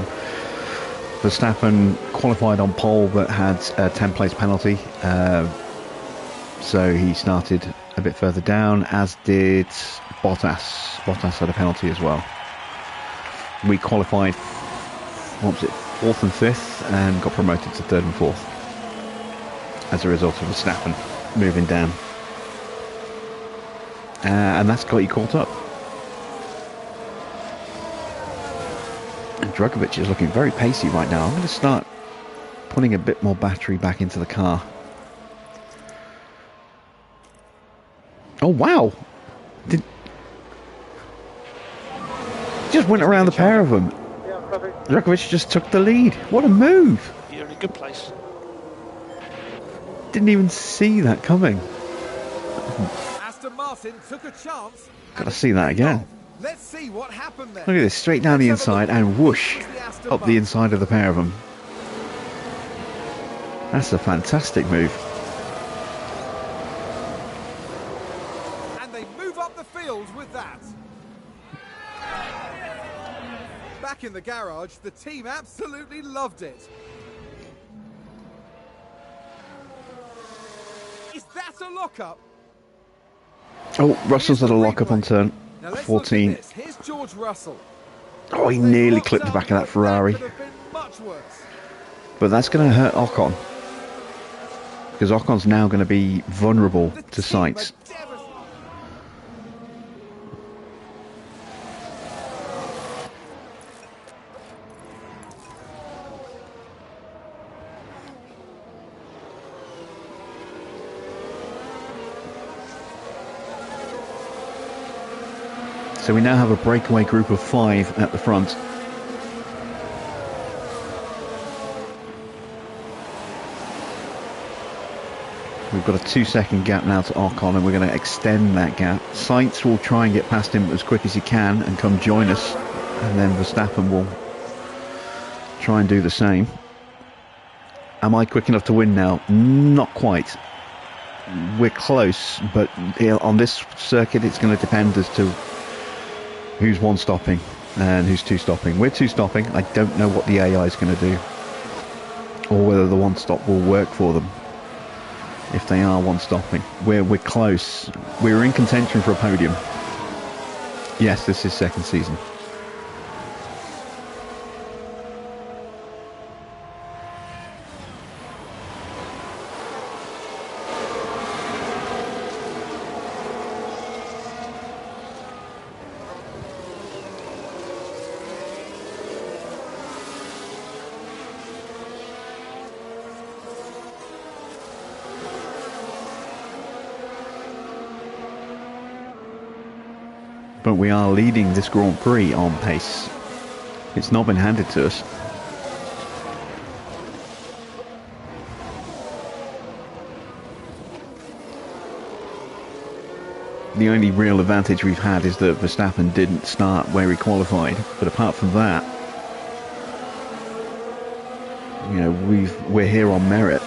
Speaker 1: Verstappen qualified on pole but had a 10th-place penalty. So he started a bit further down, as did Bottas. Bottas had a penalty as well. We qualified, what was it, 4th and 5th, and got promoted to 3rd and 4th as a result of Verstappen moving down. And that's got you caught up. And Drugovich is looking very pacey right now. I'm going to start putting a bit more battery back into the car. Oh, wow! Just went around the pair of them.
Speaker 4: Yeah, copy.
Speaker 1: Drugovich just took the lead. What a move!
Speaker 6: You're in a good place.
Speaker 1: Didn't even see that coming.
Speaker 2: Aston Martin took a chance.
Speaker 1: Gotta see that again.
Speaker 2: Let's see what happened there.
Speaker 1: Look at this, straight down the inside and whoosh up the inside of the pair of them. That's a fantastic move.
Speaker 2: And they move up the field with that. Back in the garage, the team absolutely loved it. Is that a lockup?
Speaker 1: Oh, Russell's had a lock-up on turn
Speaker 2: Now let's
Speaker 1: 14.
Speaker 2: look at this. Here's George Russell.
Speaker 1: Oh, he
Speaker 2: They've
Speaker 1: nearly
Speaker 2: locked
Speaker 1: clipped the
Speaker 2: up,
Speaker 1: back of that
Speaker 2: but
Speaker 1: Ferrari.
Speaker 2: could have been much worse.
Speaker 1: But that's going to hurt Ocon. Because Ocon's now going to be vulnerable
Speaker 2: The
Speaker 1: to
Speaker 2: team are
Speaker 1: sights.
Speaker 2: devastated.
Speaker 1: So we now have a breakaway group of 5 at the front. We've got a 2-second gap now to Ocon, and we're going to extend that gap. Sainz will try and get past him as quick as he can and come join us, and then Verstappen will try and do the same. Am I quick enough to win now? Not quite. We're close, but on this circuit it's going to depend as to who's 1 stopping and who's 2 stopping. We're 2 stopping. I don't know what the AI is going to do, or whether the 1 stop will work for them. If they are 1 stopping, we're close. We're in contention for a podium. Yes, this is 2nd season. But we are leading this Grand Prix on pace. It's not been handed to us. The only real advantage we've had is that Verstappen didn't start where he qualified. But apart from that, you know, we're here on merit.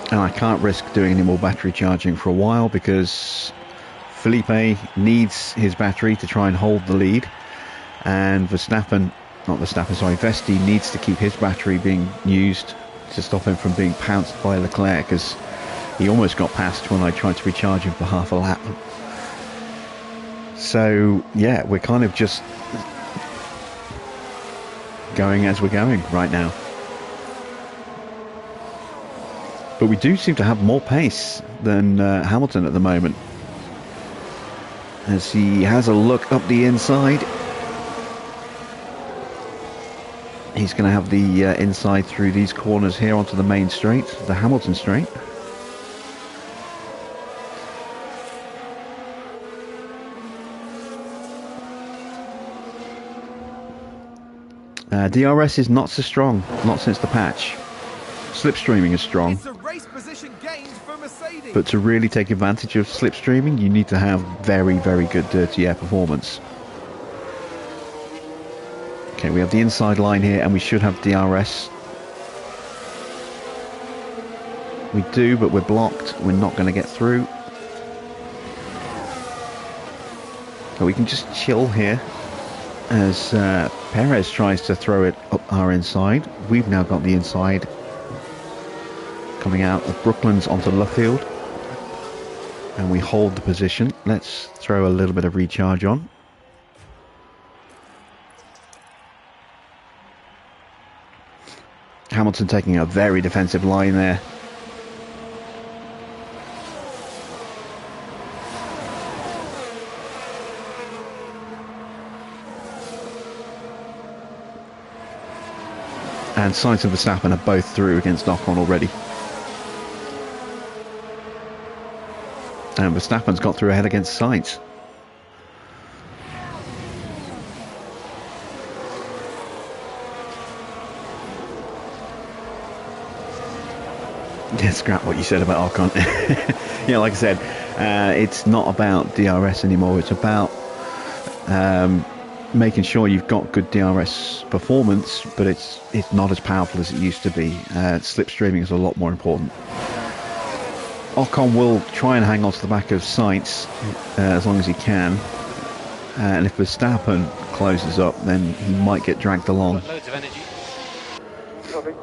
Speaker 1: And I can't risk doing any more battery charging for a while, because Felipe needs his battery to try and hold the lead, and Vesti needs to keep his battery being used to stop him from being pounced by Leclerc, because he almost got past when I tried to recharge him for half a lap. So yeah, we're kind of just going as we're going right now. But we do seem to have more pace than Hamilton at the moment, as he has a look up the inside. He's going to have the inside through these corners here onto the main straight, the Hamilton straight. DRS is not so strong, not since the patch. Slipstreaming is strong.
Speaker 2: It's a race position gained for Mercedes.
Speaker 1: But to really take advantage of slipstreaming, you need to have very, very good dirty air performance. Okay, we have the inside line here, and we should have DRS. We do, but we're blocked. We're not going to get through. So we can just chill here as Perez tries to throw it up our inside. We've now got the inside coming out of Brooklands onto Luffield, and we hold the position. Let's throw a little bit of recharge on. Hamilton taking a very defensive line there. And Sainz and Verstappen are both through against Ocon already. And Verstappen's got through ahead against Sainz. Yeah, scrap what you said about Ocon. Yeah, like I said, it's not about DRS anymore. It's about making sure you've got good DRS performance, but it's not as powerful as it used to be. Slipstreaming is a lot more important. Ocon will try and hang on to the back of Sainz as long as he can, and if Verstappen closes up, then he might get dragged along.
Speaker 3: Got loads of energy.
Speaker 4: Copy.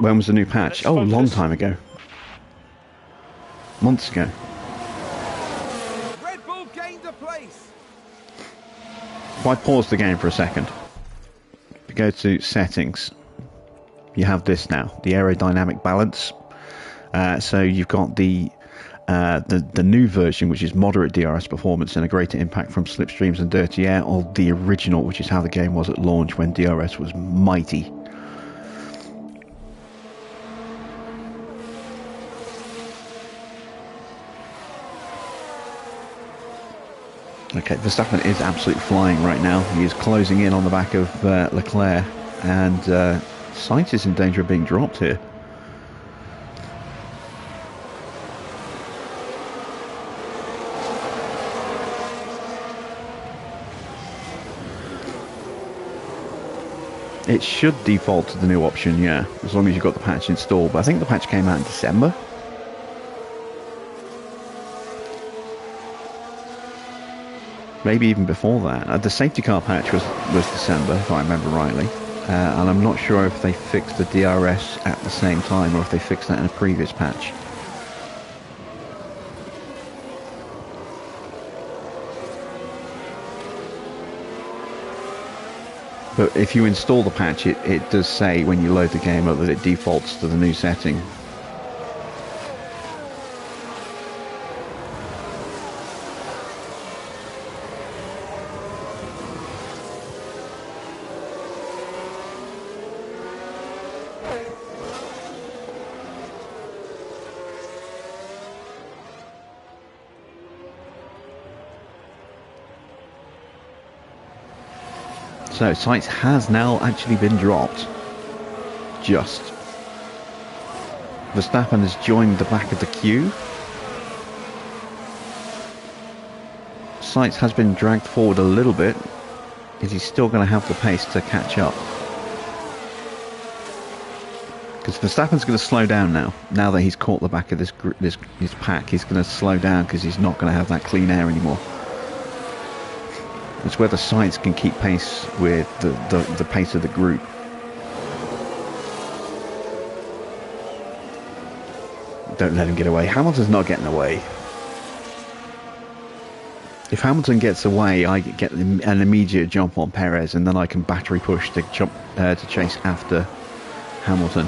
Speaker 1: When was the new patch? Oh, a long time ago. Months ago.
Speaker 2: Red Bull gained a place.
Speaker 1: If I pause the game for a second, we go to settings, you have this now, the aerodynamic balance. So you've got the new version, which is moderate DRS performance and a greater impact from slipstreams and dirty air, or the original, which is how the game was at launch when DRS was mighty. Okay, Verstappen is absolutely flying right now. He is closing in on the back of Leclerc, and Sainz is in danger of being dropped here. It should default to the new option, yeah, as long as you've got the patch installed. But I think the patch came out in December. Maybe even before that. The safety car patch was December, if I remember rightly. And I'm not sure if they fixed the DRS at the same time or if they fixed that in a previous patch. But if you install the patch, it does say when you load the game up that it defaults to the new setting. So Sainz has now actually been dropped. Just. Verstappen has joined the back of the queue. Sainz has been dragged forward a little bit. Is he still going to have the pace to catch up? Because Verstappen's going to slow down now. Now that he's caught the back of this pack, he's going to slow down because he's not going to have that clean air anymore. It's whether Sainz can keep pace with the pace of the group. Don't let him get away. Hamilton's not getting away. If Hamilton gets away, I get an immediate jump on Perez, and then I can battery push to jump to chase after Hamilton.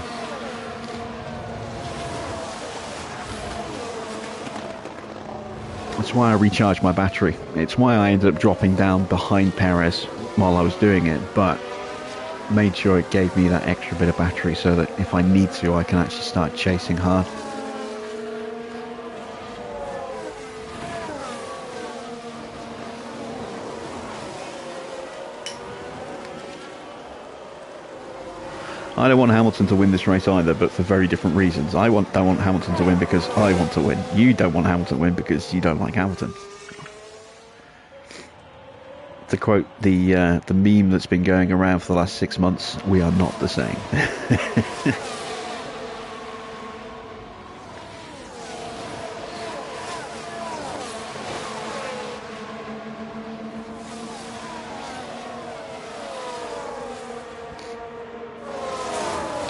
Speaker 1: That's why I recharged my battery. It's why I ended up dropping down behind Perez while I was doing it, but made sure it gave me that extra bit of battery so that if I need to, I can actually start chasing hard. I don't want Hamilton to win this race either, but for very different reasons. I don't want Hamilton to win because I want to win. You don't want Hamilton to win because you don't like Hamilton. To quote the meme that's been going around for the last 6 months, we are not the same.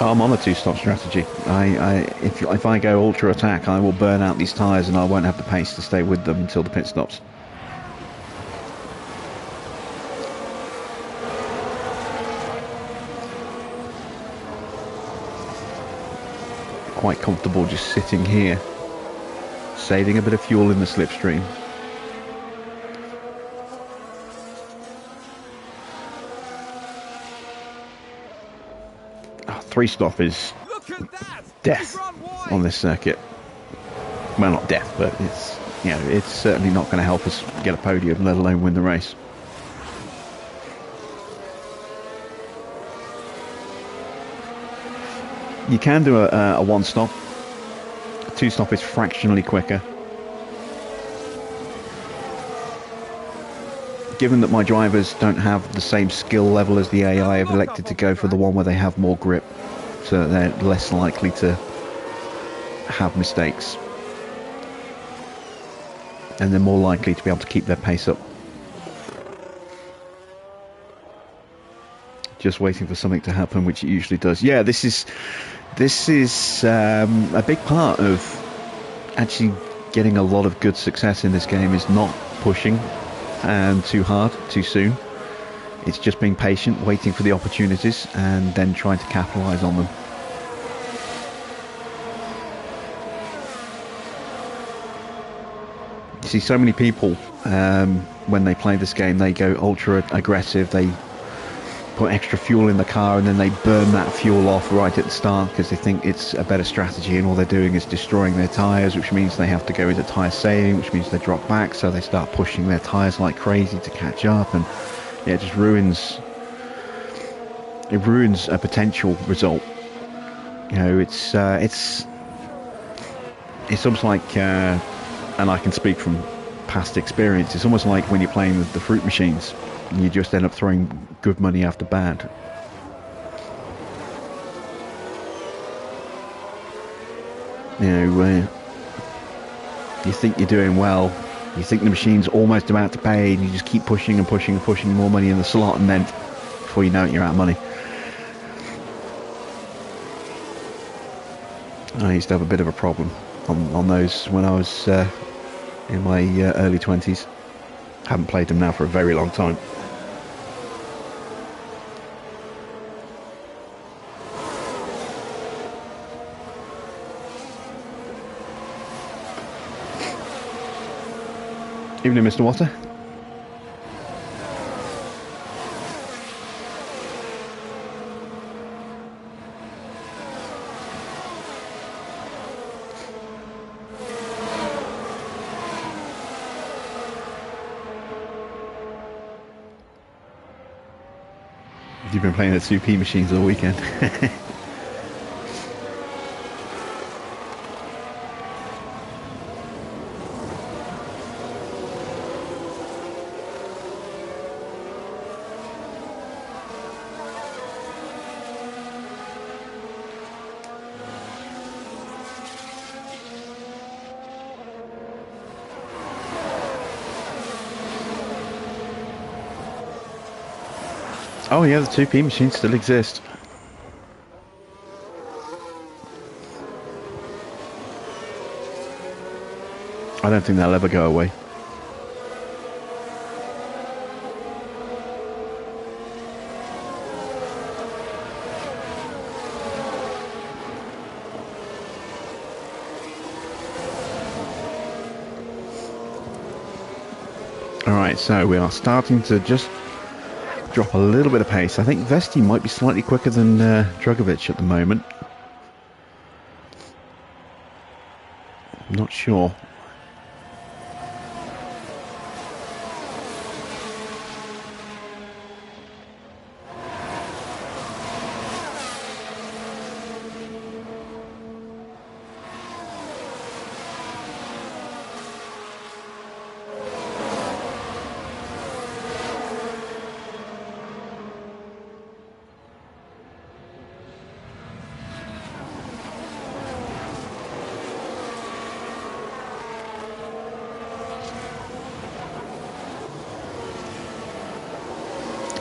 Speaker 1: I'm on a two-stop strategy. If I go ultra attack, I will burn out these tyres and I won't have the pace to stay with them until the pit stops. Quite comfortable just sitting here, saving a bit of fuel in the slipstream. Three-stop is death on this circuit. Well, not death, but it's, you know, it's certainly not going to help us get a podium, let alone win the race. You can do a one-stop. A two-stop is fractionally quicker. Given that my drivers don't have the same skill level as the AI, I've elected to go for the one where they have more grip, so they're less likely to have mistakes. And they're more likely to be able to keep their pace up. Just waiting for something to happen, which it usually does. Yeah, this is a big part of actually getting a lot of good success in this game, is not pushing too hard too soon. It's just being patient, waiting for the opportunities, and then trying to capitalize on them. You see so many people when they play this game, they go ultra aggressive, they put extra fuel in the car and then they burn that fuel off right at the start because they think it's a better strategy, and all they're doing is destroying their tyres, which means they have to go into tyre saving, which means they drop back, so they start pushing their tyres like crazy to catch up, and yeah, it just ruins a potential result. You know, it's almost like, and I can speak from past experience, it's almost like when you're playing with the fruit machines and you just end up throwing good money after bad. You know, you think you're doing well, you think the machine's almost about to pay, and you just keep pushing and pushing and pushing more money in the slot, and then before you know it, you're out of money. I used to have a bit of a problem on those when I was in my early 20s. Haven't played them now for a very long time. Evening, Mr. Water. You've been playing the 2P machines all weekend. Oh yeah, the 2P machines still exist. I don't think they'll ever go away. Alright, so we are starting to just drop a little bit of pace. I think Vesti might be slightly quicker than Drugovic at the moment. I'm not sure.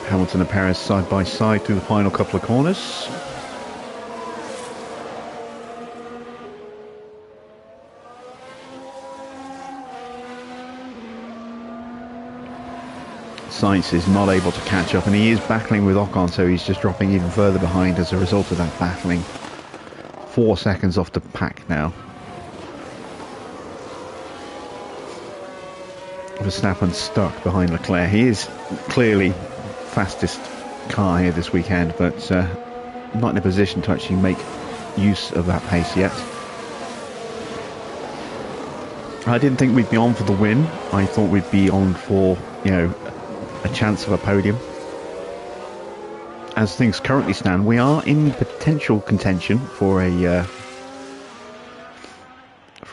Speaker 1: Hamilton and Perez side by side through the final couple of corners. Sainz is not able to catch up, and he is battling with Ocon, so he's just dropping even further behind as a result of that battling. 4 seconds off the pack now. Verstappen stuck behind Leclerc. He is clearly fastest car here this weekend, but not in a position to actually make use of that pace yet. I didn't think we'd be on for the win. I thought we'd be on for, you know, a chance of a podium. As things currently stand, we are in potential contention for a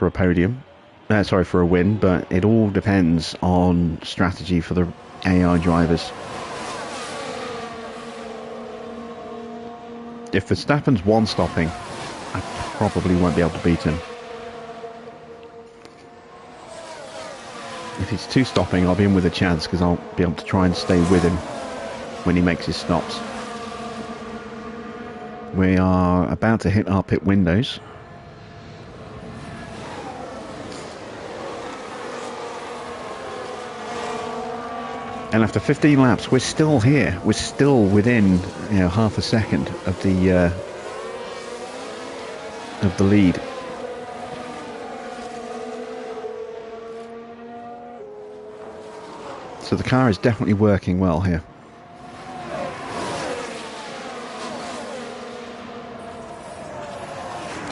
Speaker 1: podium. Sorry, for a win, but it all depends on strategy for the AI drivers. If Verstappen's one-stopping, I probably won't be able to beat him. If he's two-stopping, I'll be in with a chance, because I'll be able to try and stay with him when he makes his stops. We are about to hit our pit windows. And after 15 laps, we're still here. We're still within, you know, half a second of the lead. So the car is definitely working well here.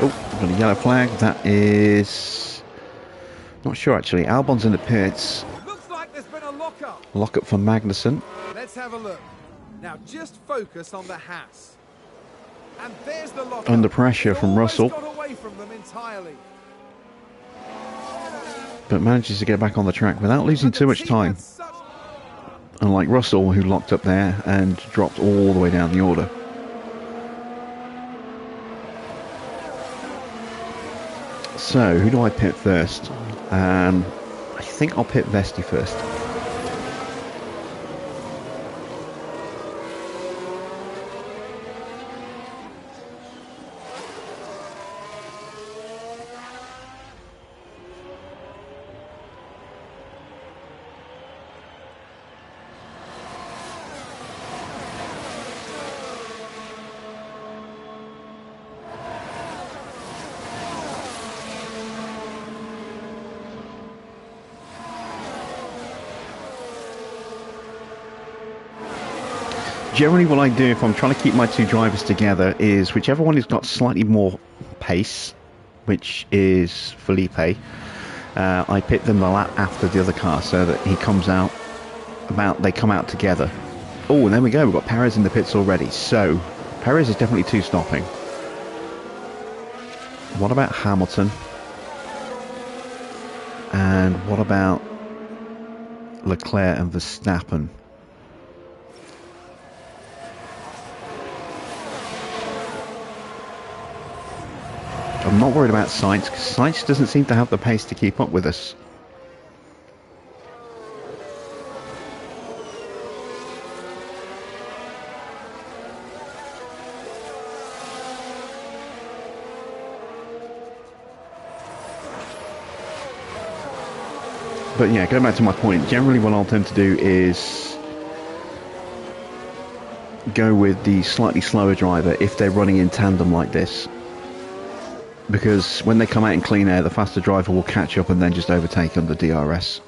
Speaker 1: Oh, we've got a yellow flag. That is... not sure actually. Albon's in the pits. Lock up for Magnussen.
Speaker 2: Let's have a look. Now just focus on the Haas. And there's the lock.
Speaker 1: Under pressure from Russell.
Speaker 2: Got away from them entirely.
Speaker 1: But manages to get back on the track without losing too much time. Unlike Russell, who locked up there and dropped all the way down the order. So, who do I pit first? I think I'll pit Vesti first. Generally what I do if I'm trying to keep my two drivers together is whichever one has got slightly more pace, which is Felipe, I pit them the lap after the other car so that he comes out, they come out together. Oh, and there we go, we've got Perez in the pits already. So, Perez is definitely two-stopping. What about Hamilton? And what about Leclerc and Verstappen? I'm not worried about Sainz, because Sainz doesn't seem to have the pace to keep up with us. But yeah, going back to my point, generally what I'll tend to do is go with the slightly slower driver if they're running in tandem like this. Because when they come out in clean air, the faster driver will catch up and then just overtake under DRS.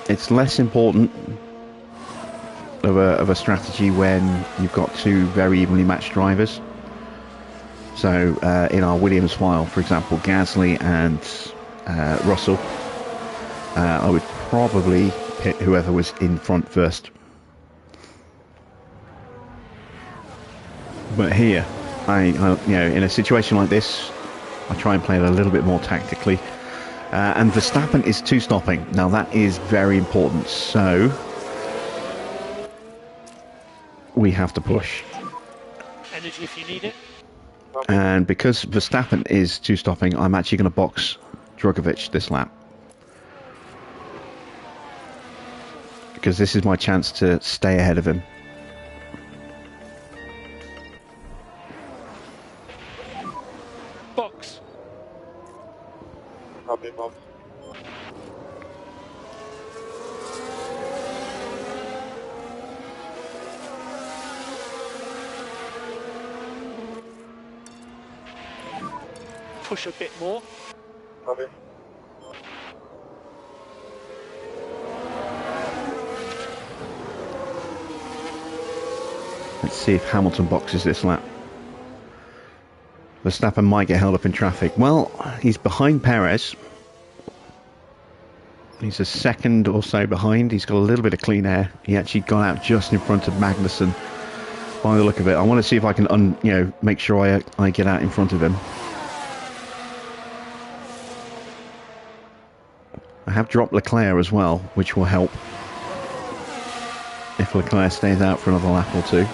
Speaker 1: It's less important of a strategy when you've got two very evenly matched drivers. So in our Williams file, for example, Gasly and Russell, I would probably pick whoever was in front first. But here, I you know, in a situation like this, I try and play it a little bit more tactically. And Verstappen is two-stopping. Now that is very important. So we have to push.
Speaker 6: Energy if you need it.
Speaker 1: And because Verstappen is two-stopping, I'm actually going to box Drugovich this lap. Because this is my chance to stay ahead of him.
Speaker 6: Box.
Speaker 4: Copy, box.
Speaker 6: Push a bit more.
Speaker 4: Copy.
Speaker 1: Let's see if Hamilton boxes this lap. Verstappen might get held up in traffic. Well, he's behind Perez. He's a second or so behind. He's got a little bit of clean air. He actually got out just in front of Magnussen. By the look of it, I want to see if I can, make sure I get out in front of him. I have dropped Leclerc as well, which will help if Leclerc stays out for another lap or two.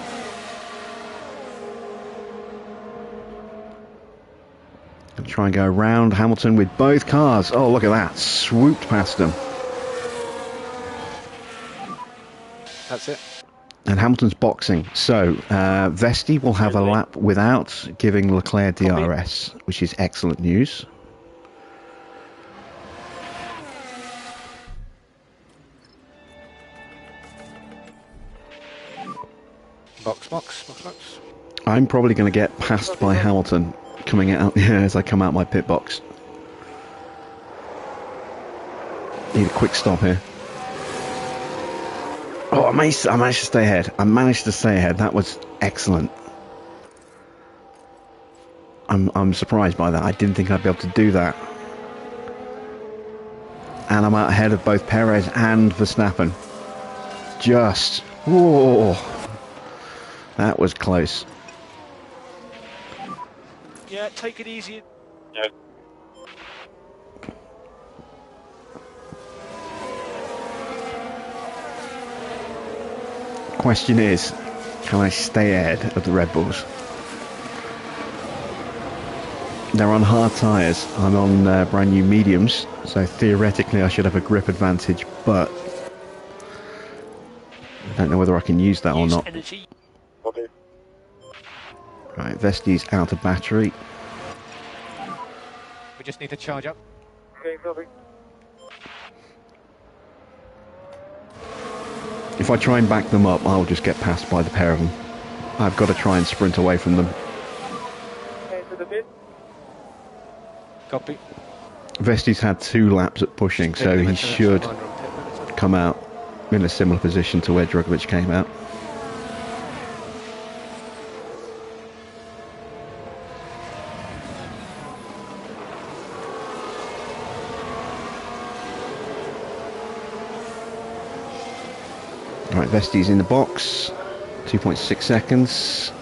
Speaker 1: And try and go around Hamilton with both cars. Oh, look at that. Swooped past him.
Speaker 3: That's it.
Speaker 1: And Hamilton's boxing. So, Vesti will have a lap without giving Leclerc DRS, which is excellent news.
Speaker 3: Box.
Speaker 1: I'm probably going to get passed by Hamilton coming out as I come out my pit box. Need a quick stop here. Oh, I managed to stay ahead. I managed to stay ahead. That was excellent. I'm surprised by that. I didn't think I'd be able to do that. And I'm out ahead of both Perez and Verstappen. Just, whoa. That was close.
Speaker 6: Yeah, take it easy.
Speaker 4: Yeah.
Speaker 1: Question is, can I stay ahead of the Red Bulls? They're on hard tyres. I'm on brand new mediums, so theoretically I should have a grip advantage, but I don't know whether I can use that or not.
Speaker 6: Energy.
Speaker 4: Copy.
Speaker 1: Right, Vesti's out of battery.
Speaker 3: We just need to charge up.
Speaker 4: Okay, copy.
Speaker 1: If I try and back them up, I'll just get passed by the pair of them. I've got to try and sprint away from them.
Speaker 4: Okay, to the pit.
Speaker 3: Copy.
Speaker 1: Vesti's had 2 laps at pushing, so he should come out in a similar position to where Drugovich came out. Right, Vesti's in the box. 2.6 seconds.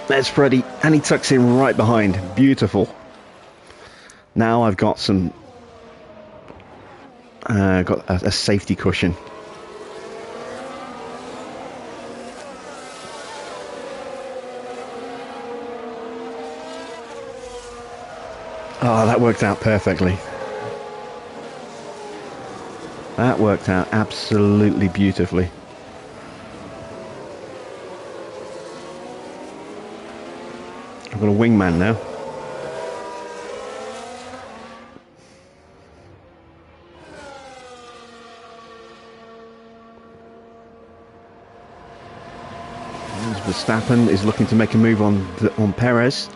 Speaker 1: There's Freddie, and he tucks in right behind. Beautiful. Now I've got some... got a safety cushion. Oh, that worked out perfectly. That worked out absolutely beautifully. I've got a wingman now. Verstappen is looking to make a move on Perez.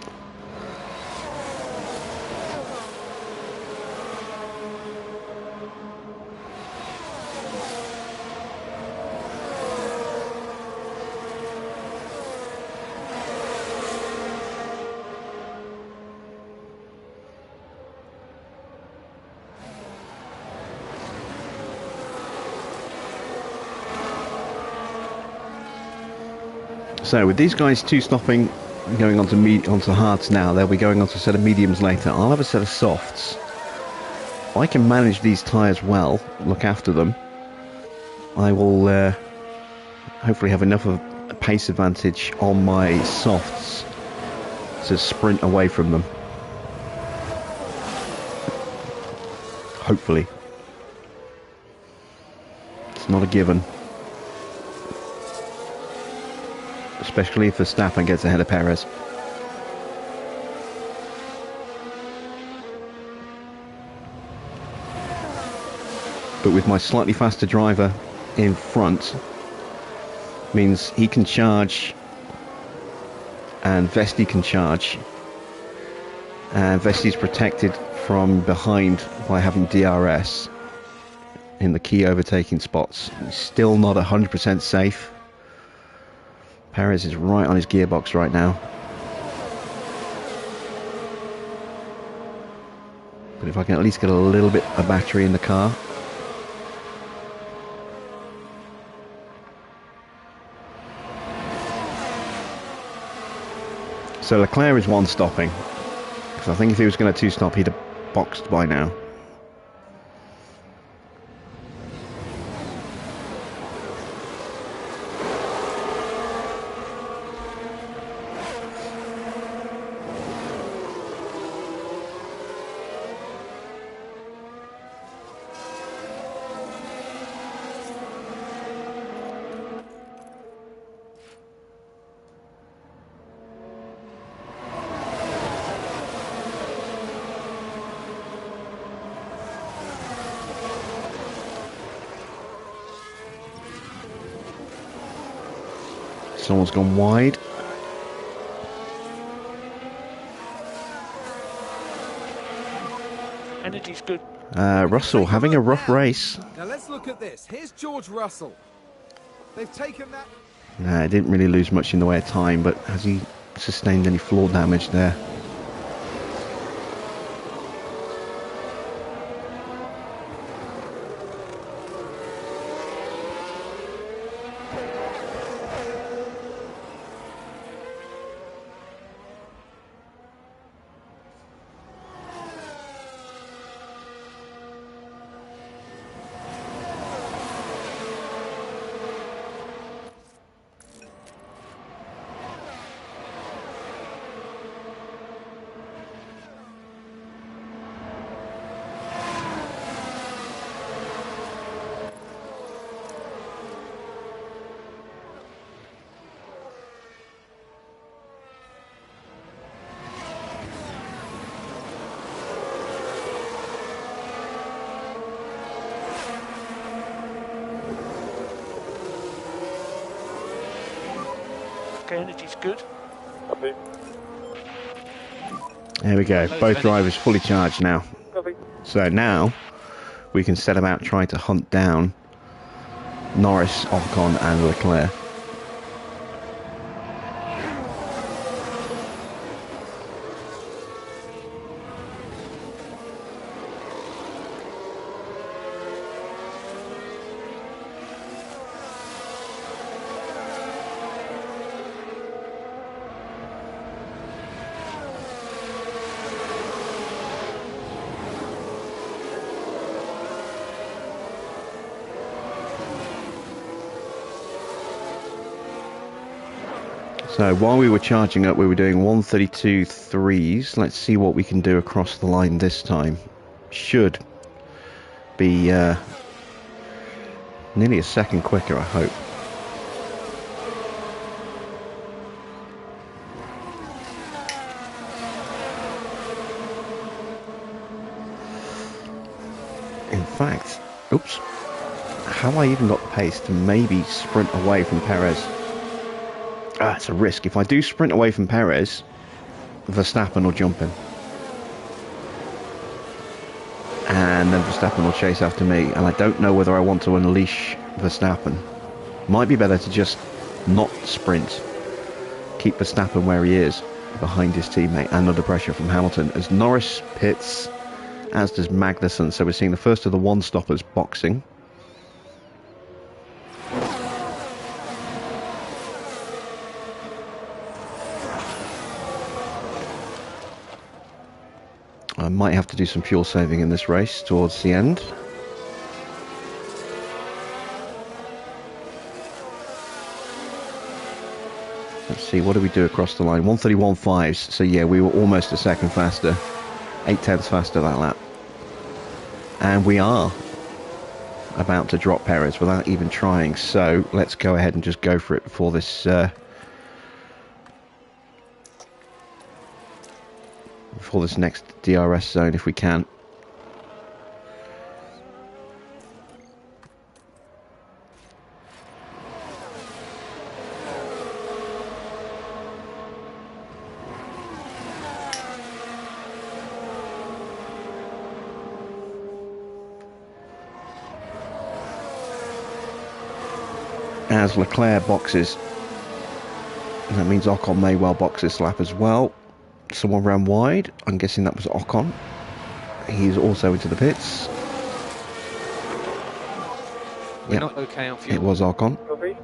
Speaker 1: So with these guys two stopping and going onto hards now, they'll be going onto a set of mediums later. I'll have a set of softs. If I can manage these tyres well, look after them, I will hopefully have enough of a pace advantage on my softs to sprint away from them. Hopefully. It's not a given. Especially if Verstappen gets ahead of Perez. But with my slightly faster driver in front, means he can charge and Vesti can charge. And Vesti's protected from behind by having DRS in the key overtaking spots. He's still not 100% safe. Perez is right on his gearbox right now. But if I can at least get a little bit of battery in the car. So Leclerc is one stopping. Because I think if he was going to two stop, he'd have boxed by now. Someone's gone wide.
Speaker 6: Energy's good.
Speaker 1: Russell having a rough race.
Speaker 2: Now let's look at this. Here's George Russell. They've taken that.
Speaker 1: Nah, didn't really lose much in the way of time, but has he sustained any floor damage there?
Speaker 6: Okay, energy's good.
Speaker 4: Copy.
Speaker 1: There we go. Both drivers fully charged now.
Speaker 4: Copy.
Speaker 1: So now we can set about trying to hunt down Norris, Ocon and Leclerc. So while we were charging up, we were doing 132.3s. Let's see what we can do across the line this time. Should be nearly a second quicker, I hope. In fact, oops, have I even got the pace to maybe sprint away from Perez? Ah, it's a risk. If I do sprint away from Perez, Verstappen will jump in. And then Verstappen will chase after me. And I don't know whether I want to unleash Verstappen. Might be better to just not sprint. Keep Verstappen where he is, behind his teammate and under pressure from Hamilton. As Norris pits, as does Magnussen. So we're seeing the first of the one-stoppers boxing. I might have to do some fuel saving in this race towards the end. Let's see, what do we do across the line? 131.5s, so yeah, we were almost a second faster. 0.8 faster that lap. And we are about to drop Perez without even trying, so let's go ahead and just go for it before this... before this next DRS zone, if we can. As Leclerc boxes, that means Ocon may well box this lap as well. Someone ran wide. I'm guessing that was Ocon. He's also into the pits.
Speaker 3: We're not okay on fuel.
Speaker 1: It was Ocon.
Speaker 4: Copy.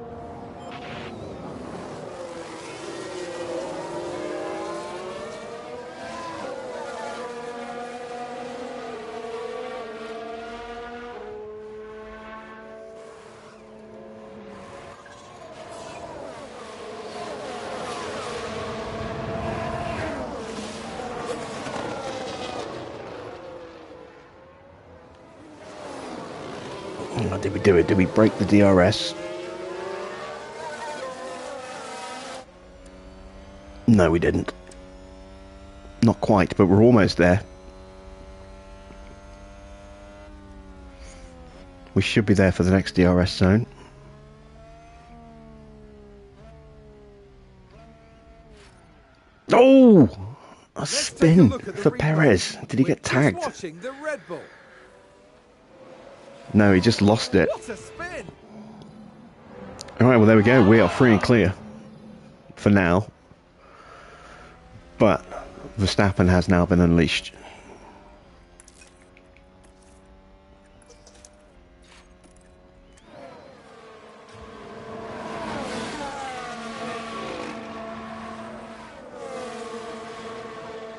Speaker 1: Did we do it? Did we break the DRS? No, we didn't. Not quite, but we're almost there. We should be there for the next DRS zone. Oh! A spin for Perez. Did he get tagged?
Speaker 2: Watching the Red Bull.
Speaker 1: No, he just lost it.
Speaker 2: What a spin!
Speaker 1: Alright, well there we go. We are free and clear. For now. But Verstappen has now been unleashed.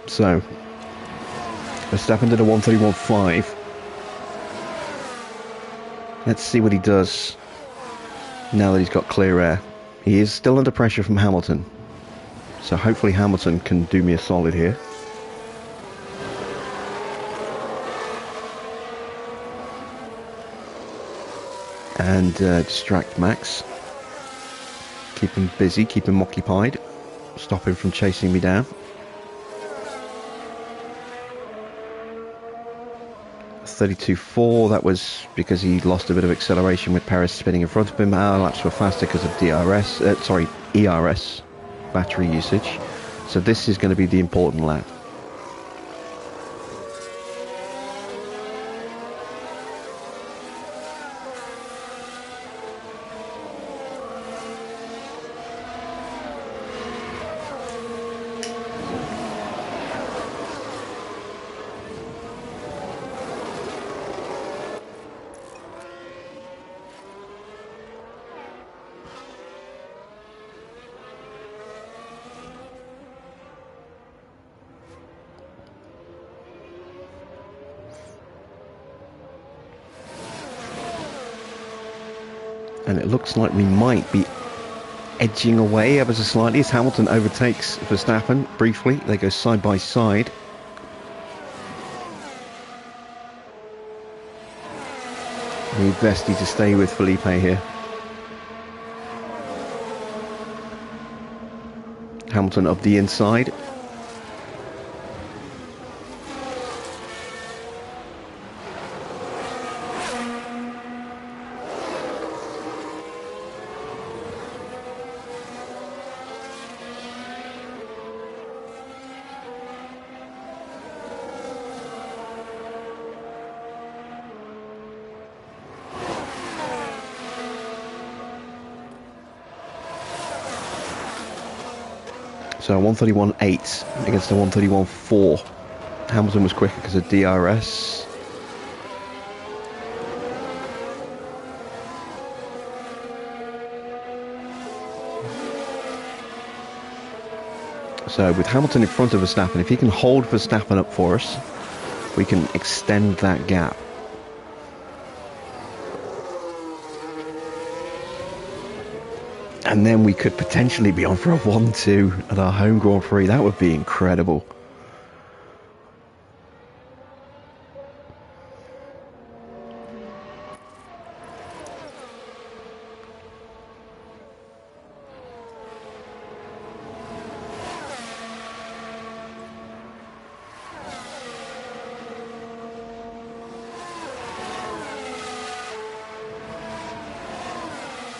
Speaker 1: So, Verstappen did a 131.5. Let's see what he does now that he's got clear air. He is still under pressure from Hamilton. So hopefully Hamilton can do me a solid here. And distract Max. Keep him busy, keep him occupied. Stop him from chasing me down. 32.4, that was because he lost a bit of acceleration with Perez spinning in front of him. Our laps were faster because of ERS, battery usage. So this is going to be the important lap. And it looks like we might be edging away ever so slightly as Hamilton overtakes Verstappen briefly. They go side by side. Need Vesti to stay with Felipe here. Hamilton up the inside. So 131.8 against the 131.4. Hamilton was quicker because of DRS. So with Hamilton in front of Verstappen, if he can hold Verstappen up for us, we can extend that gap. And then we could potentially be on for a 1-2 at our home Grand Prix. That would be incredible.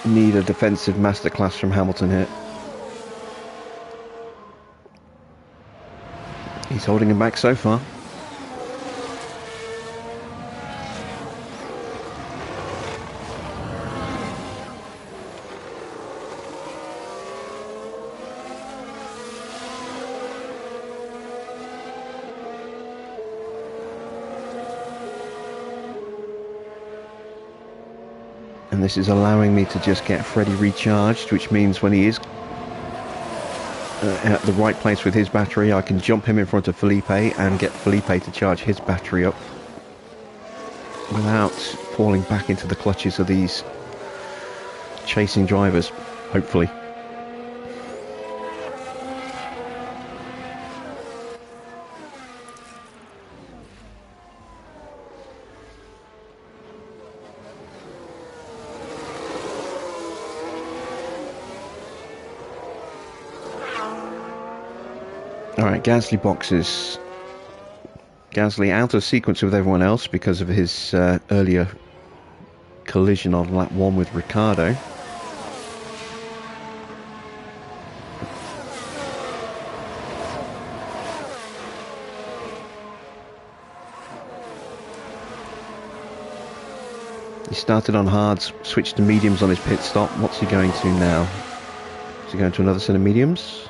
Speaker 1: Need a defensive masterclass from Hamilton here. He's holding him back so far. And this is allowing me to just get Freddie recharged, which means when he is at the right place with his battery, I can jump him in front of Felipe and get Felipe to charge his battery up without falling back into the clutches of these chasing drivers, hopefully. Alright, Gasly boxes. Gasly out of sequence with everyone else because of his earlier collision on lap 1 with Ricciardo. He started on hards, switched to mediums on his pit stop. What's he going to now? Is he going to another set of mediums?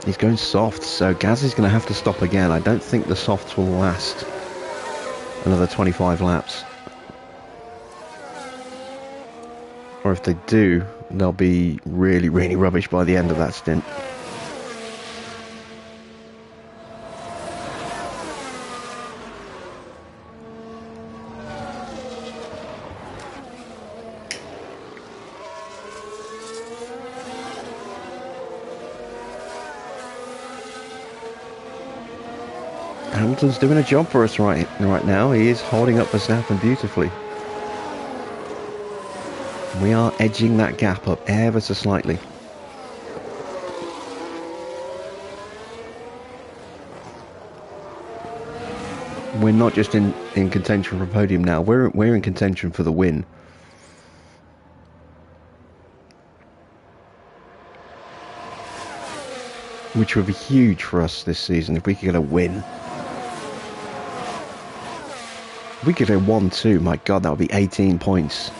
Speaker 1: He's going soft, so Gasly's going to have to stop again. I don't think the softs will last another 25 laps. Or if they do, they'll be really, really rubbish by the end of that stint. Hamilton's doing a job for us right now. He is holding up Verstappen beautifully. We are edging that gap up ever so slightly. We're not just in contention for a podium now. We're in contention for the win. Which would be huge for us this season if we could get a win. If we could go 1-2, my God, that would be 18 points.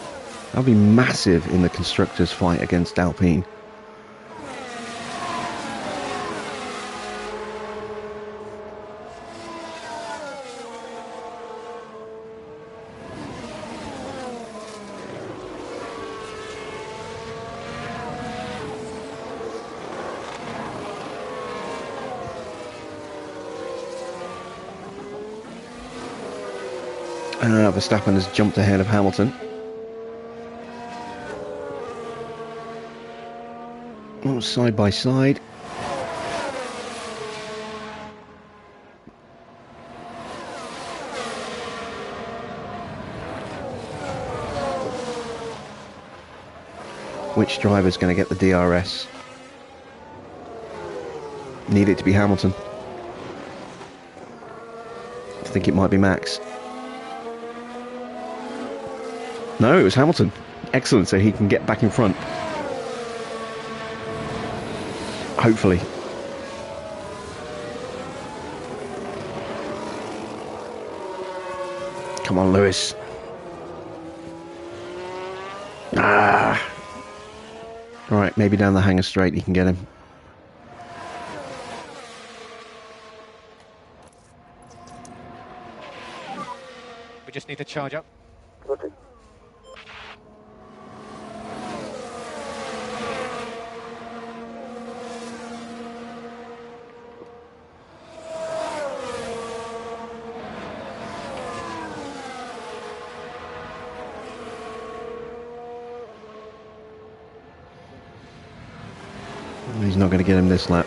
Speaker 1: That would be massive in the constructors' fight against Alpine. Verstappen has jumped ahead of Hamilton. Oh, side by side. Which driver's going to get the DRS? Need it to be Hamilton. I think it might be Max. No, it was Hamilton. Excellent, so he can get back in front. Hopefully. Come on, Lewis. Ah! Alright, maybe down the hangar straight you can get him.
Speaker 3: We just need to charge up.
Speaker 4: Okay.
Speaker 1: He's not going to get him this lap.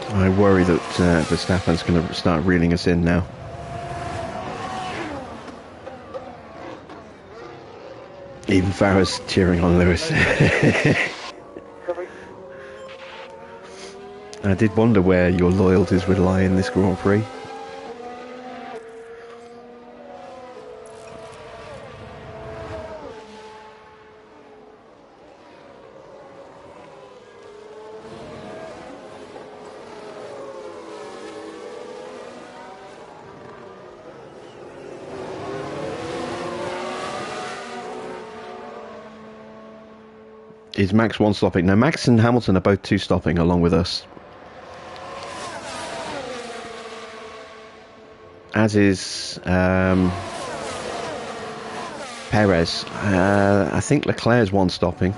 Speaker 1: I worry that Verstappen's going to start reeling us in now. Even Farah's cheering on Lewis.
Speaker 4: Copy.
Speaker 1: I did wonder where your loyalties would lie in this Grand Prix. Is Max one stopping? No, Max and Hamilton are both two stopping along with us. As is Perez. I think Leclerc's one stopping.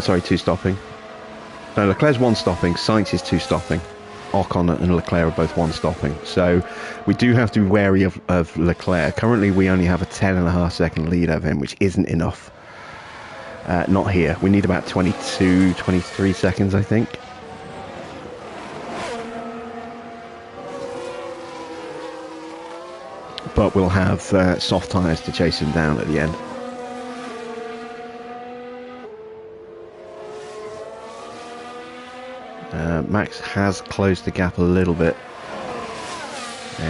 Speaker 1: Sorry, two stopping. No, Leclerc's one stopping. Sainz is two stopping. Ocon and Leclerc are both one stopping. So we do have to be wary of Leclerc. Currently we only have a 10.5 second lead over him, which isn't enough. Not here. We need about 22, 23 seconds, I think. But we'll have soft tyres to chase him down at the end. Max has closed the gap a little bit.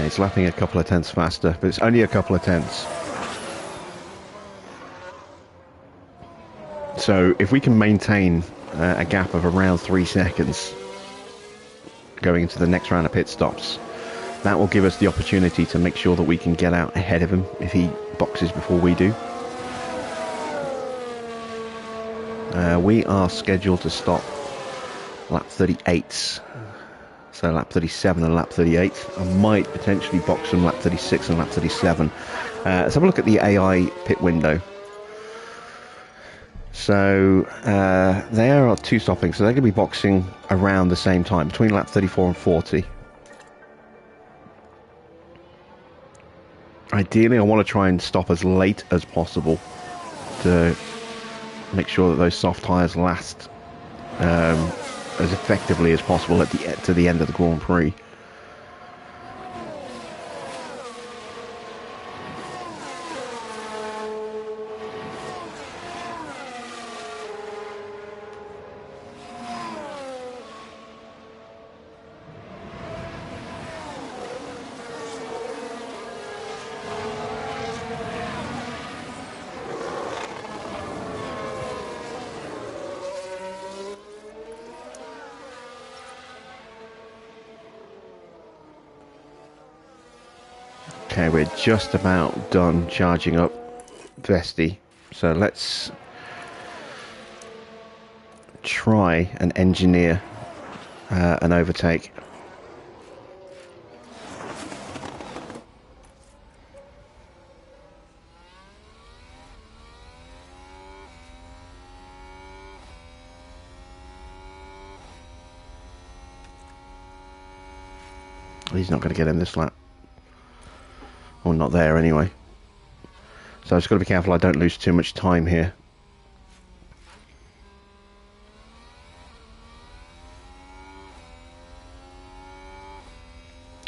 Speaker 1: He's lapping a couple of tenths faster, but it's only a couple of tenths. So if we can maintain a gap of around 3 seconds going into the next round of pit stops, that will give us the opportunity to make sure that we can get out ahead of him if he boxes before we do. We are scheduled to stop lap 38, so lap 37 and lap 38. I might potentially box from lap 36 and lap 37. Let's have a look at the AI pit window. So they are two stopping, so they're going to be boxing around the same time, between lap 34 and 40. Ideally, I want to try and stop as late as possible to make sure that those soft tyres last as effectively as possible to the end of the Grand Prix. Okay, we're just about done charging up Vesti, so let's try and engineer an overtake. He's not going to get in this lap. Or not there anyway. So I've just got to be careful I don't lose too much time here.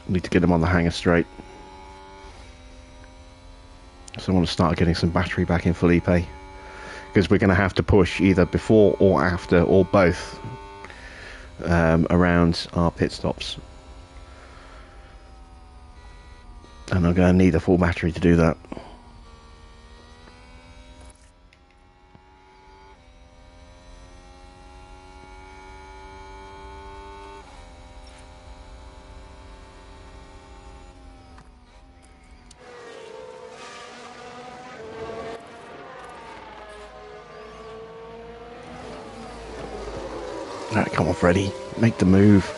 Speaker 1: Need to get him on the hanger straight. So I want to start getting some battery back in Felipe. Because we're going to have to push either before or after or both around our pit stops. And I'm going to need a full battery to do that. Alright, come on Freddy, make the move.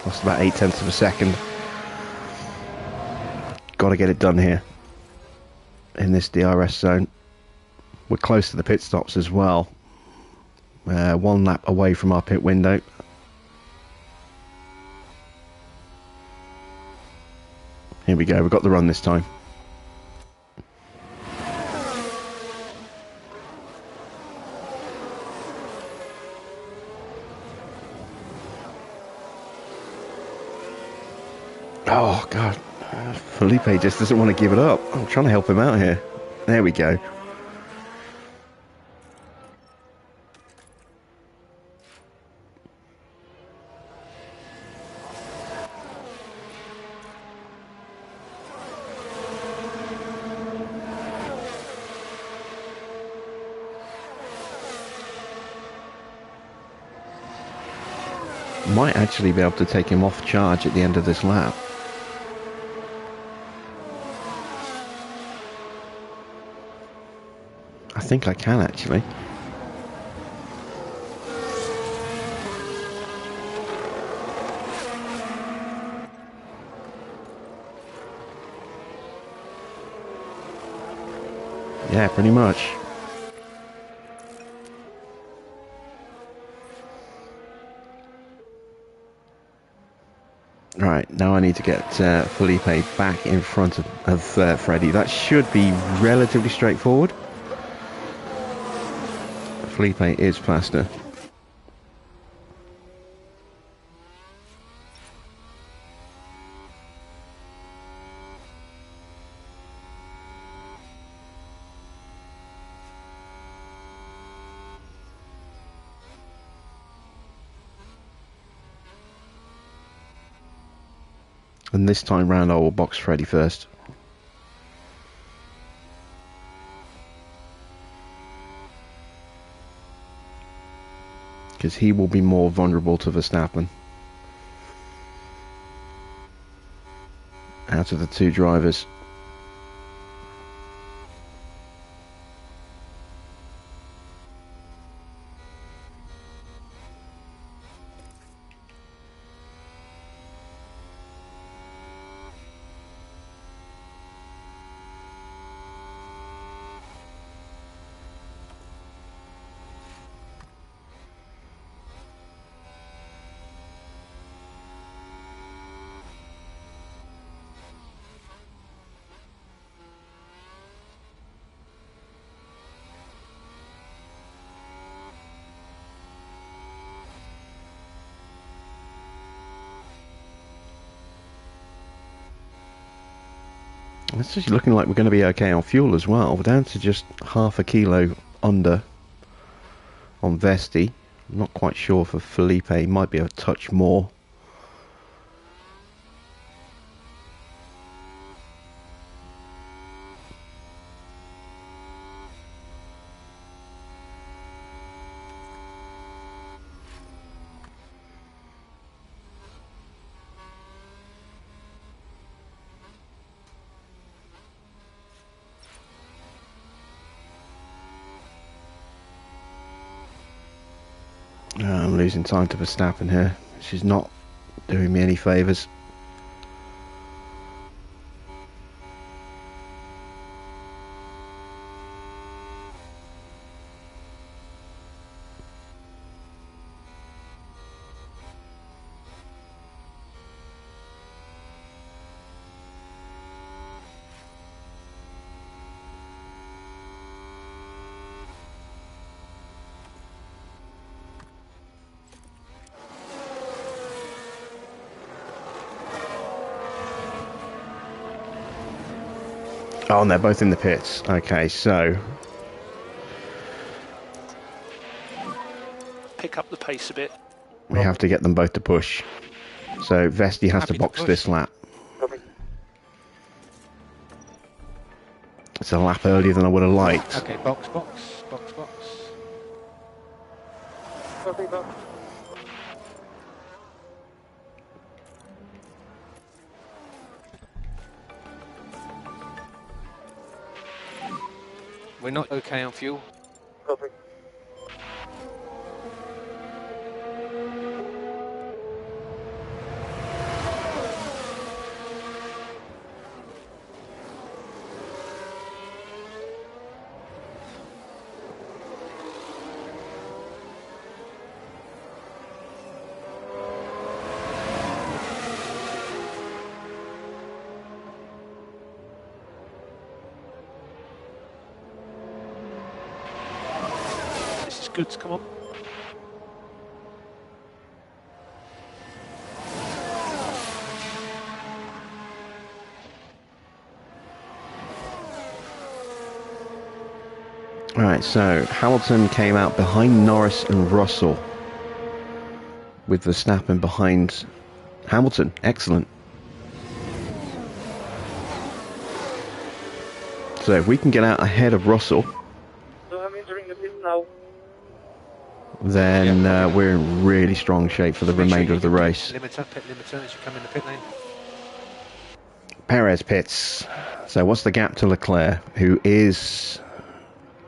Speaker 1: Lost about 0.8 of a second. Got to get it done here in this DRS zone. We're close to the pit stops as well. 1 lap away from our pit window. Here we go, we've got the run this time. Oh god, Felipe just doesn't want to give it up. I'm trying to help him out here. There we go. Might actually be able to take him off charge at the end of this lap. I think I can actually. Yeah, pretty much. Right, now I need to get Felipe back in front of Freddy. That should be relatively straightforward. Felipe is faster. And this time round I will box Freddy first. Because he will be more vulnerable to Verstappen. Out of the 2 drivers. It's just looking like we're going to be okay on fuel as well. We're down to just half a kilo under on Vesti. I'm not quite sure for Felipe. Might be a touch more. I'm losing time to Verstappen here. She's not doing me any favours. Oh, and they're both in the pits. Okay, so
Speaker 6: Pick up the pace a bit.
Speaker 1: we have to get them both to push. So Vesti has to
Speaker 3: Happy to
Speaker 1: box
Speaker 3: push.
Speaker 1: this lap.
Speaker 4: Copy.
Speaker 1: It's a lap earlier than I would have liked.
Speaker 3: Okay, box, box, box, box.
Speaker 4: Copy, box.
Speaker 3: We're not okay on fuel.
Speaker 4: Copy.
Speaker 6: This is good. Come on.
Speaker 1: Right, so Hamilton came out behind Norris and Russell, with Verstappen behind Hamilton. Excellent. So if we can get out ahead of Russell,
Speaker 4: So I'm entering the pit now.
Speaker 1: then we're in really strong shape for the
Speaker 3: Make sure
Speaker 1: remainder
Speaker 3: you
Speaker 1: of the
Speaker 3: get
Speaker 1: race.
Speaker 3: Limiter, pit limiter as you come in the pit lane.
Speaker 1: Perez pits. So what's the gap to Leclerc, who is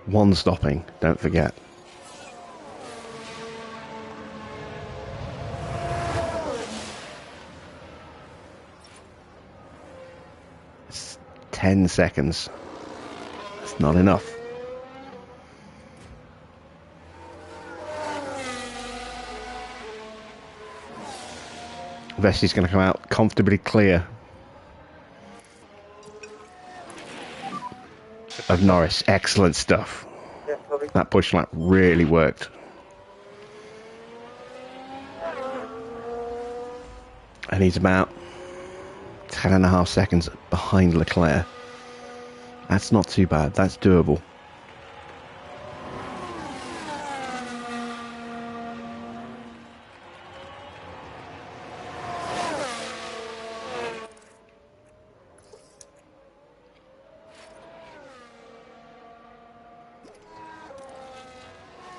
Speaker 1: one stopping, don't forget. It's 10 seconds. That's not enough. Vesti's going to come out comfortably clear of Norris. Excellent stuff.
Speaker 4: Yeah, copy.
Speaker 1: That push lap really worked. And he's about 10.5 seconds behind Leclerc. That's not too bad. That's doable.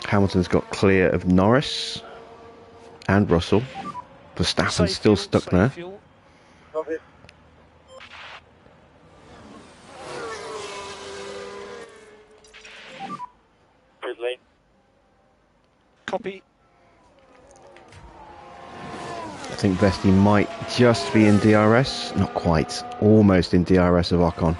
Speaker 1: Hamilton's got clear of Norris and Russell. Verstappen's
Speaker 6: Save
Speaker 1: still
Speaker 6: fuel,
Speaker 1: stuck
Speaker 6: save
Speaker 1: there.
Speaker 6: fuel.
Speaker 4: Copy. Pit lane.
Speaker 6: Copy.
Speaker 1: I think Vesti might just be in DRS. Not quite. Almost in DRS of Ocon.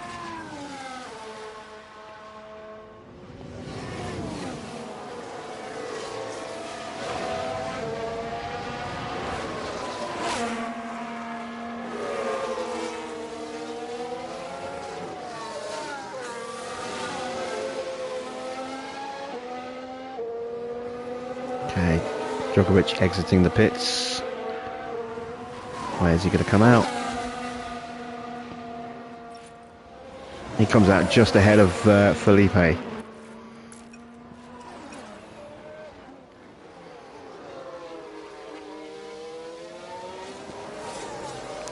Speaker 1: Okay, Djokovic exiting the pits. Where's he going to come out? He comes out just ahead of Felipe.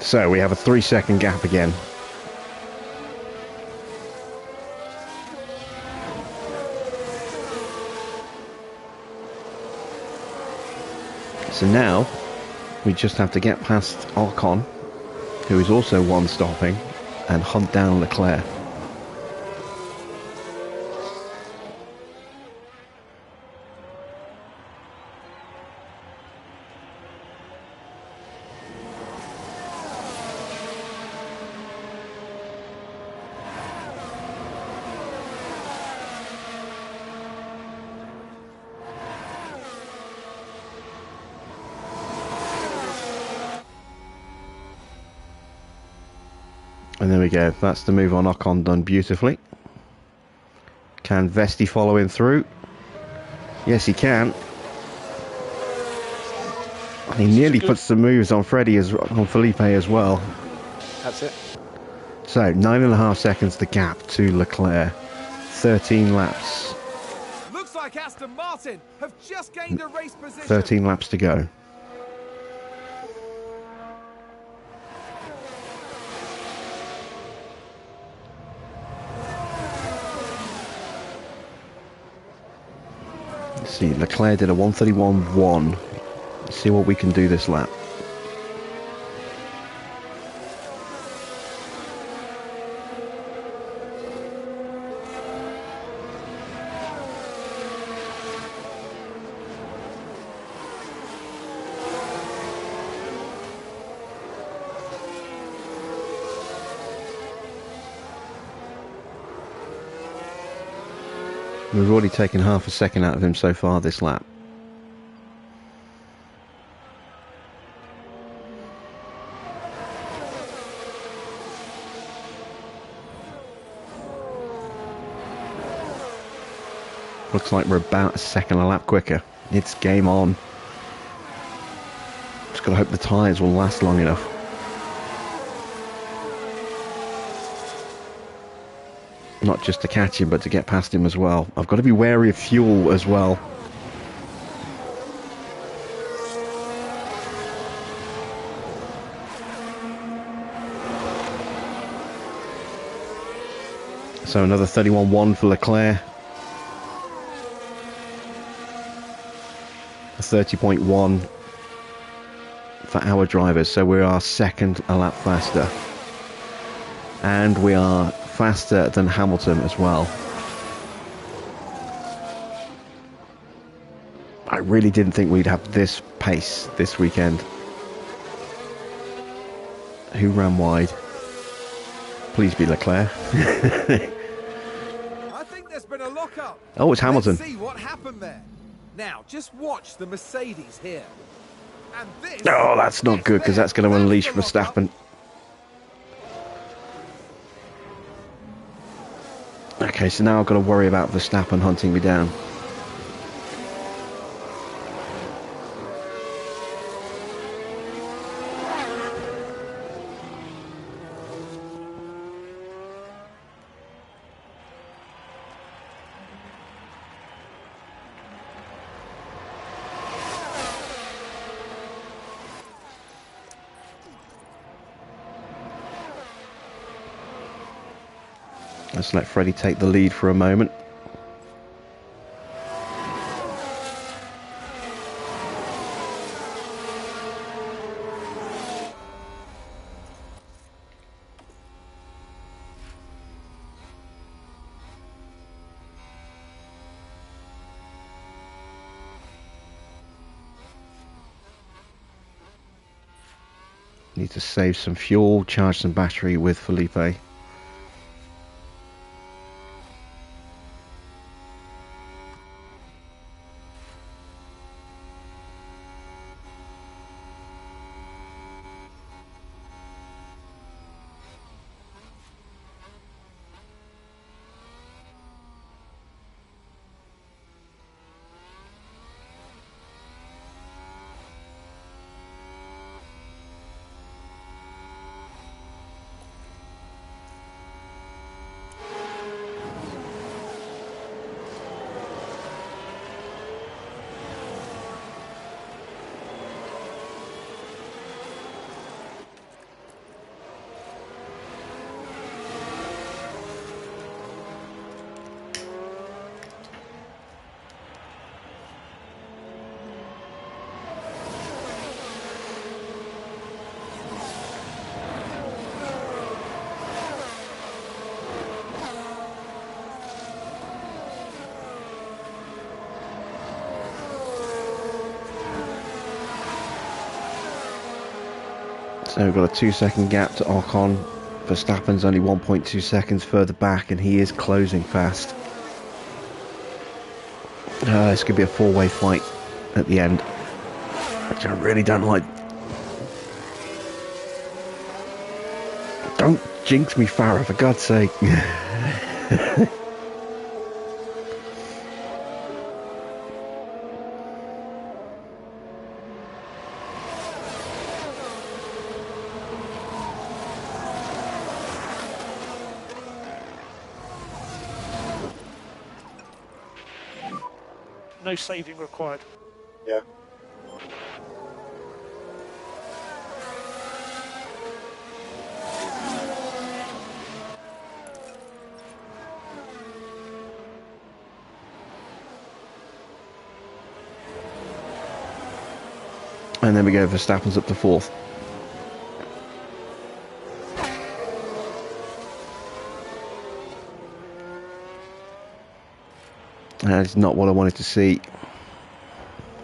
Speaker 1: So we have a 3-second gap again. So now we just have to get past Ocon, who is also one stopping, and hunt down Leclerc. And there we go. That's the move on Ocon done beautifully. Can Vesti follow him through? Yes, he can. And he nearly puts some moves on on Felipe as well.
Speaker 3: That's it.
Speaker 1: So 9.5 seconds the gap to Leclerc. 13 laps.
Speaker 2: Looks like Aston Martin have just gained a race position.
Speaker 1: 13 laps to go. Let's see, Leclerc did a 1:31.1. Let's see what we can do this lap. We've already taken half a second out of him so far this lap. Looks like we're about a second a lap quicker. It's game on. Just gotta hope the tyres will last long enough. Not just to catch him, but to get past him as well. I've got to be wary of fuel as well. So another 31.1 for Leclerc. A 30.1 for our drivers. So we are second a lap faster. And we are faster than Hamilton as well. I really didn't think we'd have this pace this weekend. Who ran wide? Please be Leclerc.
Speaker 2: I think there's been a lock-up.
Speaker 1: Oh, it's Hamilton.
Speaker 2: Let's see what happened there. Now, just watch the Mercedes here. And this...
Speaker 1: Oh, that's not good, because that's going to unleash Verstappen. Okay, so now I've got to worry about Verstappen hunting me down. Let's let Freddie take the lead for a moment. Need to save some fuel, charge some battery with Felipe. So we've got a 2-second gap to Ocon. Verstappen's only 1.2 seconds further back, and he is closing fast. This could be a four-way fight at the end, which I really don't like. Don't jinx me, Farah, for God's sake.
Speaker 6: no saving required.
Speaker 4: Yeah.
Speaker 1: And then we go Verstappen's up to 4th. That is not what I wanted to see.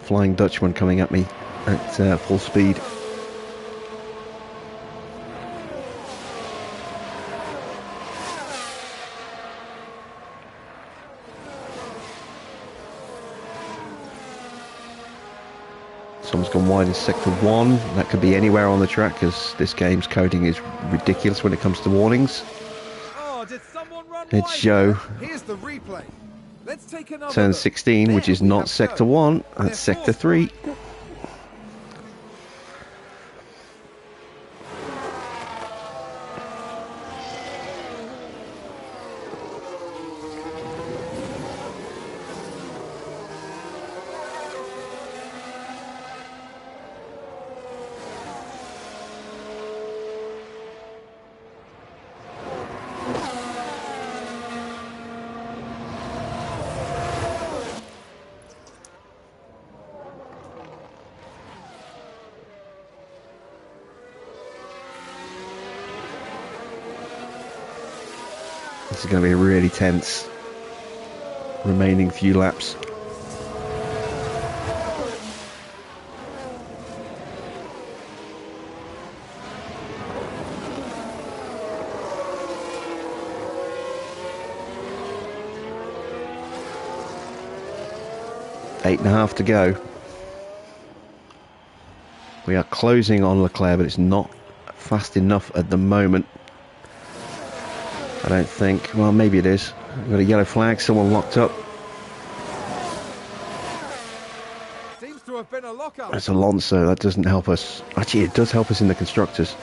Speaker 1: Flying Dutchman coming at me at full speed. Someone's gone wide in sector 1. That could be anywhere on the track because this game's coding is ridiculous when it comes to warnings.
Speaker 2: Oh, did someone run
Speaker 1: It's
Speaker 2: wide
Speaker 1: Joe.
Speaker 2: there? Here's the replay. Let's take another
Speaker 1: Turn
Speaker 2: look.
Speaker 1: 16, which
Speaker 2: There
Speaker 1: is
Speaker 2: we
Speaker 1: not
Speaker 2: have
Speaker 1: sector
Speaker 2: Joe.
Speaker 1: 1,
Speaker 2: They're
Speaker 1: that's sector
Speaker 2: fourth
Speaker 1: 3.
Speaker 2: right.
Speaker 1: This is going to be really tense. Remaining few laps. Eight and a half to go. We are closing on Leclerc, but it's not fast enough at the moment. I don't think. Well, maybe it is. We've got a yellow flag, someone locked up.
Speaker 2: Seems to have been a lockup.
Speaker 1: That's Alonso, that doesn't help us. Actually, it does help us in the constructors.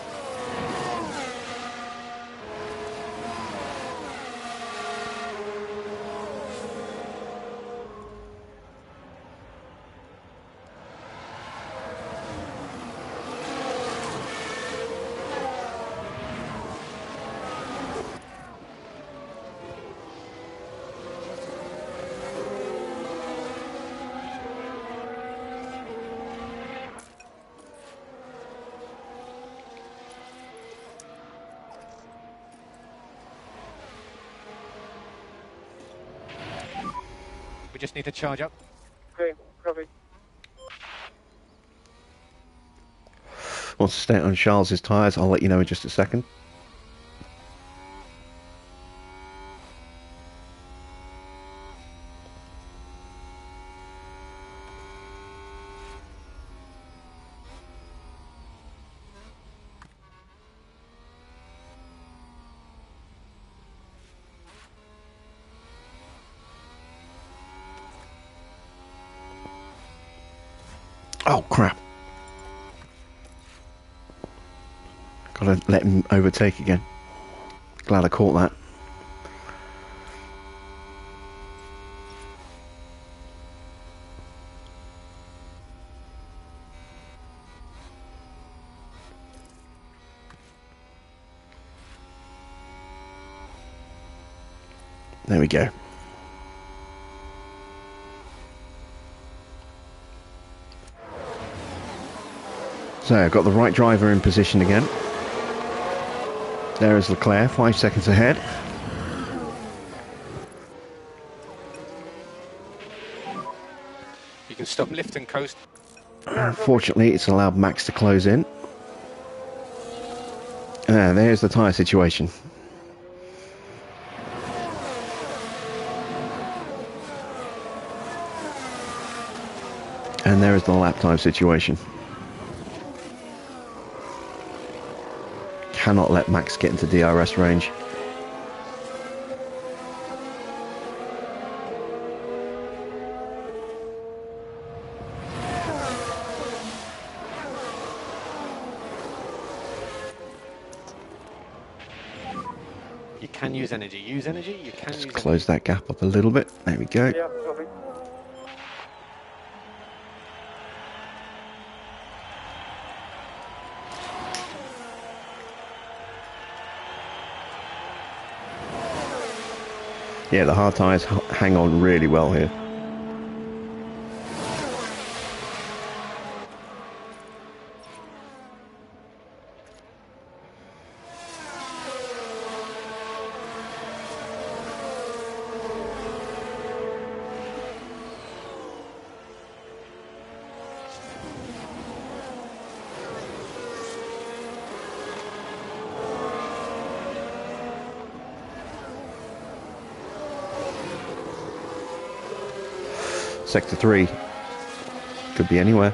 Speaker 3: We just need to charge up.
Speaker 4: Okay, copy.
Speaker 1: Wants to stay on Charles's tyres. I'll let you know in just a second. Oh crap. Gotta let him overtake again. Glad I caught that. There we go. So I've got the right driver in position again. There is Leclerc, 5 seconds ahead.
Speaker 3: You can stop, lift and coast.
Speaker 1: Unfortunately, it's allowed Max to close in. There's the tyre situation. And there is the lap time situation. Cannot let Max get into DRS range.
Speaker 3: You can use energy. Use energy. You can
Speaker 1: Just
Speaker 3: use
Speaker 1: close that gap up a little bit. There we go.
Speaker 4: Yeah, copy.
Speaker 1: Yeah, the hard tyres hang on really well here. Sector 3 could be anywhere.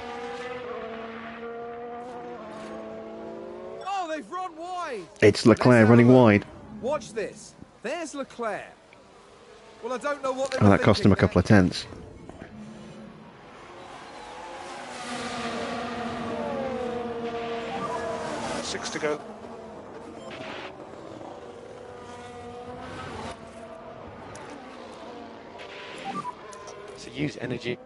Speaker 2: Oh, they've run wide!
Speaker 1: It's
Speaker 2: Let's
Speaker 1: Leclerc
Speaker 2: have
Speaker 1: running
Speaker 2: a look.
Speaker 1: wide.
Speaker 2: Watch this. There's Leclerc. Well, I don't know what they
Speaker 1: Oh,
Speaker 2: were
Speaker 1: that cost him a
Speaker 2: thinking
Speaker 1: couple of tenths.
Speaker 6: of 6 to go.
Speaker 3: So use energy.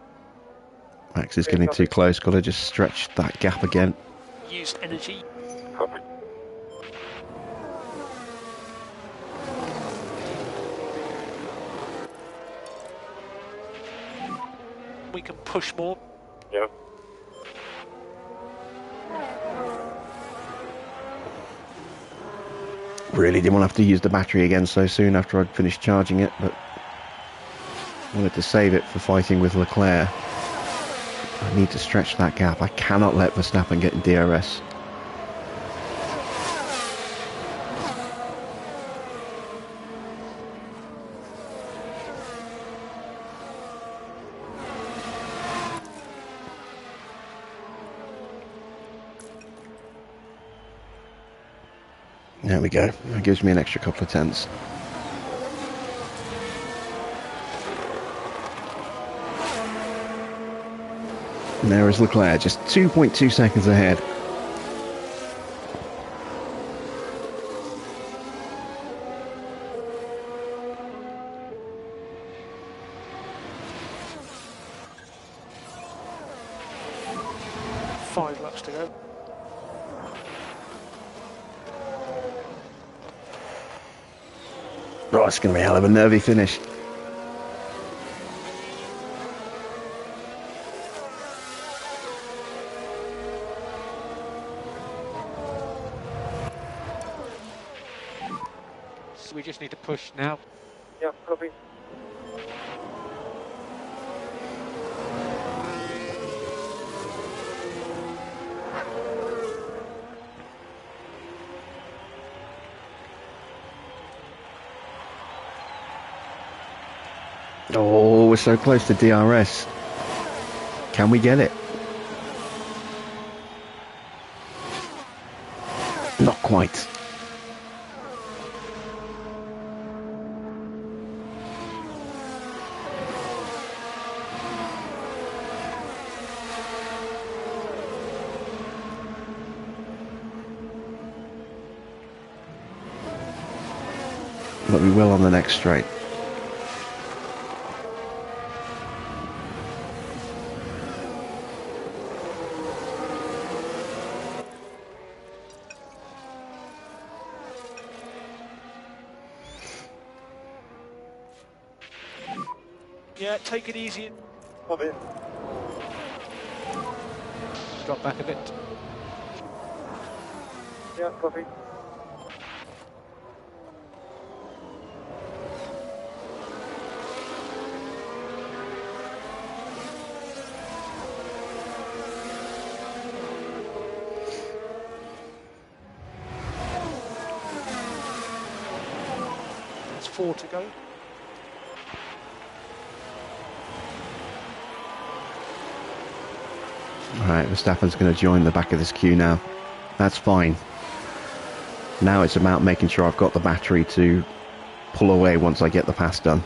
Speaker 1: Max is getting too close. Got to just stretch that gap again.
Speaker 6: Use energy.
Speaker 4: Copy.
Speaker 6: We can push more.
Speaker 4: Yeah.
Speaker 1: Really didn't want to have to use the battery again so soon after I'd finished charging it, but wanted to save it for fighting with Leclerc. I need to stretch that gap. I cannot let Verstappen get in DRS. There we go. That gives me an extra couple of tenths. And there is Leclerc, just 2.2 seconds ahead.
Speaker 6: Five laps to go.
Speaker 1: Oh, it's going to be a hell of a nervy finish.
Speaker 3: So we just need to push now.
Speaker 4: Yeah, copy.
Speaker 1: Oh, we're so close to DRS. Can we get it? Not quite. But we will on the next straight.
Speaker 6: Yeah, take it easy.
Speaker 4: Copy.
Speaker 3: Drop back a bit.
Speaker 4: Yeah, copy.
Speaker 6: It's 4 to go.
Speaker 1: Alright, Verstappen's going to join the back of this queue now. That's fine. Now it's about making sure I've got the battery to pull away once I get the pass done.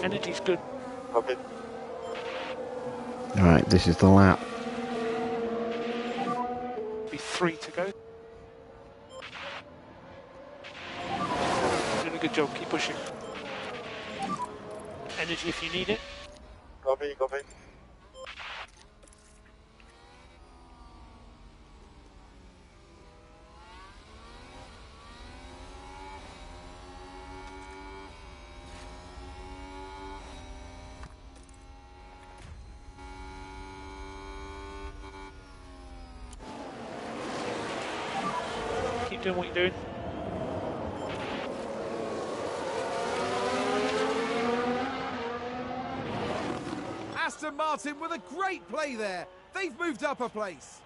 Speaker 6: Energy's good.
Speaker 4: Copy.
Speaker 1: Alright, this is the lap.
Speaker 6: Be 3 to go. Doing a good job, keep pushing. Energy if you need it.
Speaker 4: Copy, copy.
Speaker 6: Keep doing what you're doing.
Speaker 2: Aston Martin with a great play there. They've moved up a place.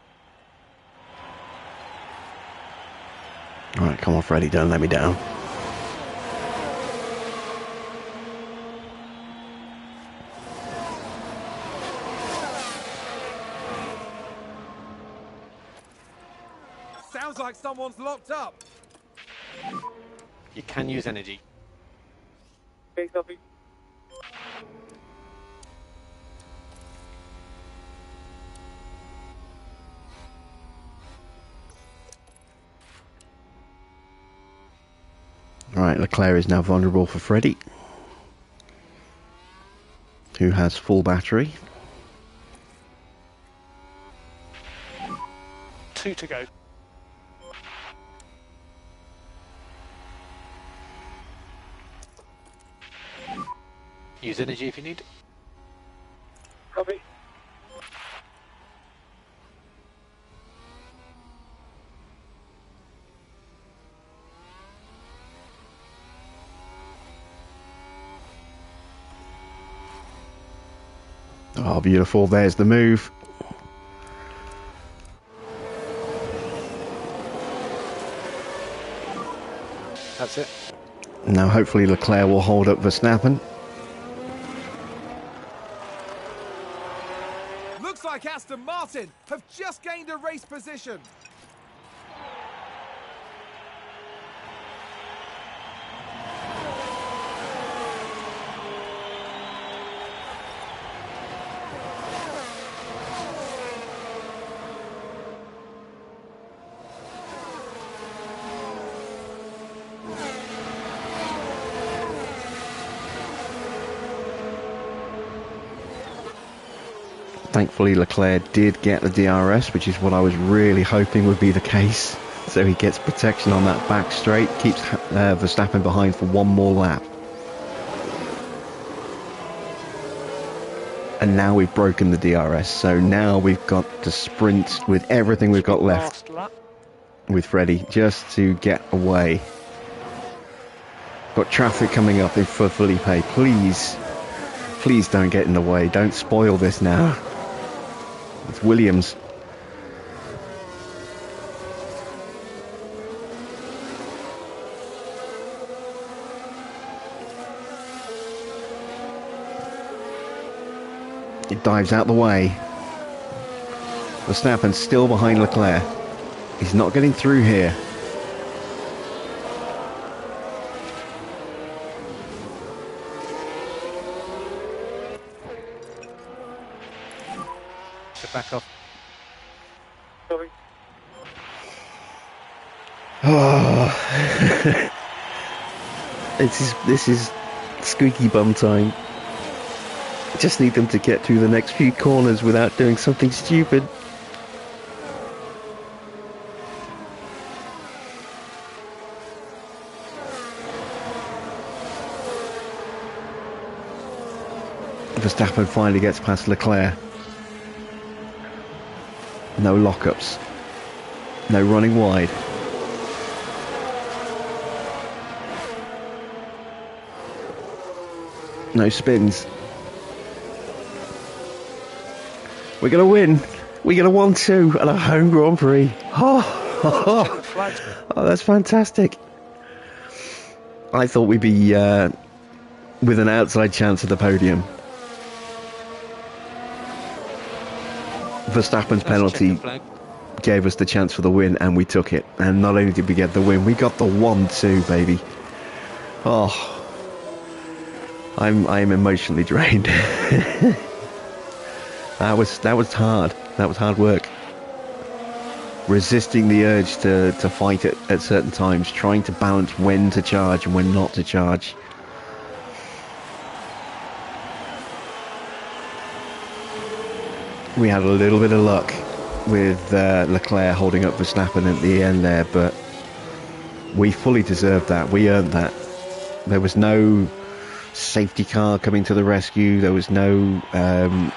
Speaker 1: Alright, come on, Freddie, don't let me down.
Speaker 2: Sounds like someone's locked up.
Speaker 3: You can use energy.
Speaker 4: Okay, copy.
Speaker 1: Right, Leclerc is now vulnerable for Freddie, who has full battery.
Speaker 6: 2 to go.
Speaker 3: Use energy if you need.
Speaker 4: Copy.
Speaker 1: Oh, beautiful. There's the move.
Speaker 3: That's it.
Speaker 1: Now, hopefully, Leclerc will hold up Verstappen.
Speaker 2: Looks like Aston Martin have just gained a race position.
Speaker 1: Thankfully, Leclerc did get the DRS, which is what I was really hoping would be the case. So he gets protection on that back straight, keeps Verstappen behind for one more lap. And now we've broken the DRS, so now we've got to sprint with everything we've got left
Speaker 6: Last lap.
Speaker 1: with Freddie, just to get away. Got traffic coming up for Felipe. Please don't get in the way. Don't spoil this now. It's Williams. It dives out the way. Verstappen's still behind Leclerc. He's not getting through here.
Speaker 3: So back off.
Speaker 4: Copy.
Speaker 1: Oh. This is squeaky bum time. Just need them to get through the next few corners without doing something stupid. Verstappen finally gets past Leclerc. No lockups. No running wide. No spins. We're going to win. We're going to 1-2 at a home Grand Prix. Oh, that's fantastic. I thought we'd be with an outside chance at the podium. Verstappen's penalty gave us the chance for the win, and we took it. And not only did we get the win, we got the 1-2, baby. Oh, I am emotionally drained. That was hard. That was hard work. Resisting the urge to fight it at certain times, trying to balance when to charge and when not to charge. We had a little bit of luck with Leclerc holding up Verstappen at the end there, but we fully deserved that. We earned that. There was no safety car coming to the rescue. There was no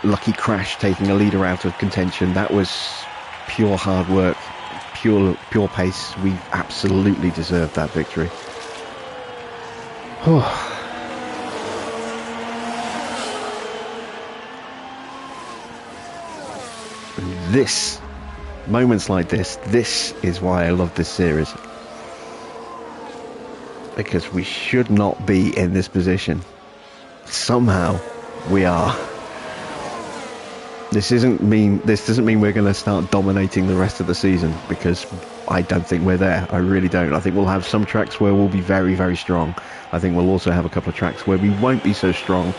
Speaker 1: lucky crash taking a leader out of contention. That was pure hard work, pure pace. We absolutely deserved that victory. This, moments like this is why I love this series. Because we should not be in this position. Somehow we are. This doesn't mean we're going to start dominating the rest of the season, because I don't think we're there. I really don't. I think we'll have some tracks where we'll be very, very strong. I think we'll also have a couple of tracks where we won't be so strong,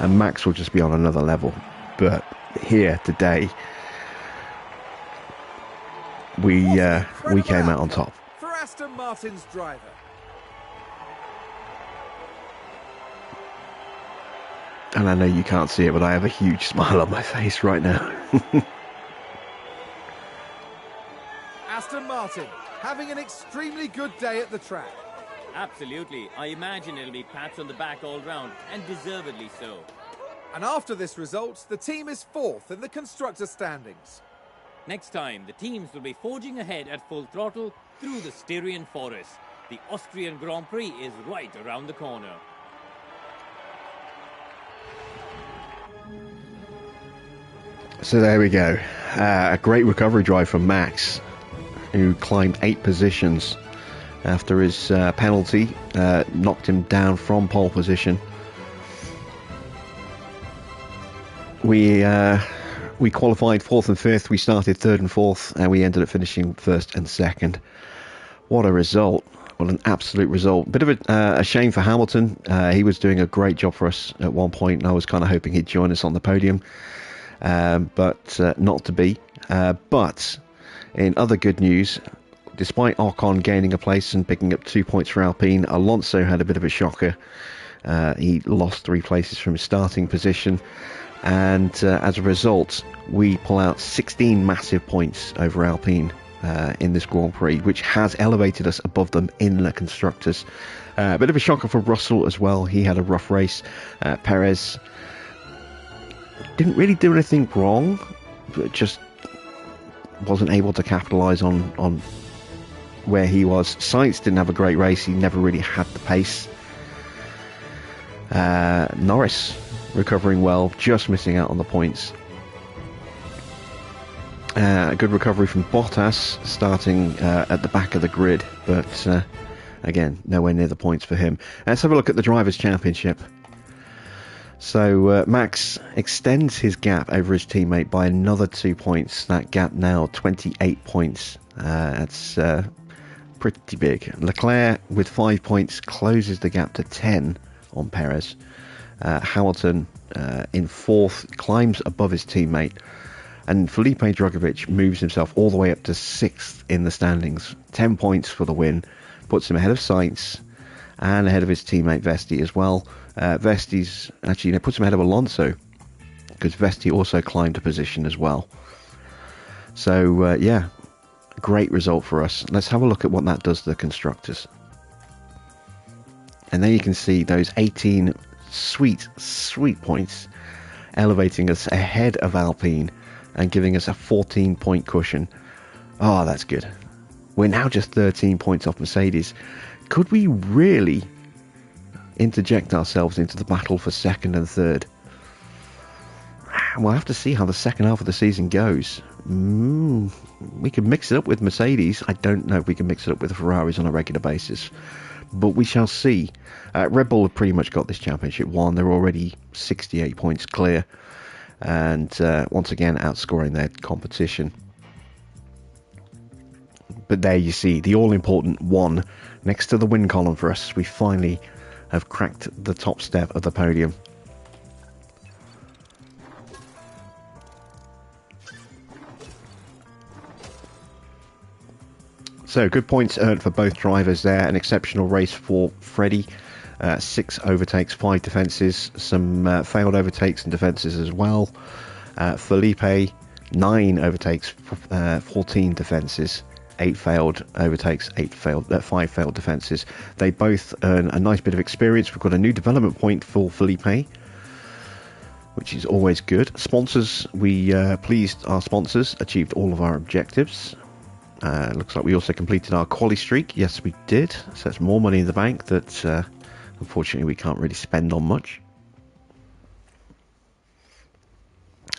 Speaker 1: and Max will just be on another level. But here today, we came out on top.
Speaker 2: For Aston Martin's driver.
Speaker 1: And I know you can't see it, but I have a huge smile on my face right now.
Speaker 2: Aston Martin having an extremely good day at the track.
Speaker 5: Absolutely. I imagine it'll be pats on the back all round, and deservedly so.
Speaker 2: And after this result, the team is fourth in the constructor standings.
Speaker 5: Next time, the teams will be forging ahead at full throttle through the Styrian forest. The Austrian Grand Prix is right around the corner.
Speaker 1: So there we go. A great recovery drive from Max, who climbed 8 positions after his penalty knocked him down from pole position. We qualified 4th and 5th. We started 3rd and 4th, and we ended up finishing 1st and 2nd. What a result. What an absolute result. Bit of a shame for Hamilton. He was doing a great job for us at one point, and I was kind of hoping he'd join us on the podium. But not to be. But in other good news, despite Ocon gaining a place and picking up 2 points for Alpine, Alonso had a bit of a shocker. He lost 3 places from his starting position, and as a result, we pull out 16 massive points over Alpine in this Grand Prix, which has elevated us above them in the constructors. A bit of a shocker for Russell as well. He had a rough race. Perez didn't really do anything wrong, but just wasn't able to capitalise on where he was. Sainz didn't have a great race. He never really had the pace. Norris recovering well, just missing out on the points. A good recovery from Bottas, starting at the back of the grid, but again, nowhere near the points for him. Let's have a look at the Drivers' Championship. So Max extends his gap over his teammate by another 2 points. That gap now 28 points. That's pretty big. Leclerc with 5 points closes the gap to 10 on Perez. Hamilton in 4th climbs above his teammate, and Felipe Drugovich moves himself all the way up to 6th in the standings. 10 points for the win, puts him ahead of Sainz and ahead of his teammate Vesti as well. Vesti's actually puts him ahead of Alonso, because Vesti also climbed a position as well. So yeah, great result for us. Let's have a look at what that does to the constructors. And there you can see those 18 sweet points elevating us ahead of Alpine and giving us a 14-point cushion. Oh, that's good. We're now just 13 points off Mercedes. Could we really interject ourselves into the battle for 2nd and 3rd? We'll have to see how the second half of the season goes. We could mix it up with Mercedes. I don't know if we can mix it up with the Ferraris on a regular basis, but we shall see. Red Bull have pretty much got this championship won. They're already 68 points clear, and once again outscoring their competition. But there you see the all-important 1 next to the win column for us. We finally have cracked the top step of the podium. So good points earned for both drivers there. An exceptional race for Freddie. 6 overtakes, 5 defences, some failed overtakes and defences as well. Felipe, 9 overtakes, 14 defences, 8 failed overtakes, 5 failed defences. They both earn a nice bit of experience. We've got a new development point for Felipe, which is always good. Sponsors, we pleased our sponsors, achieved all of our objectives. Looks like we also completed our quali streak. Yes, we did. So that's more money in the bank that unfortunately we can't really spend on much.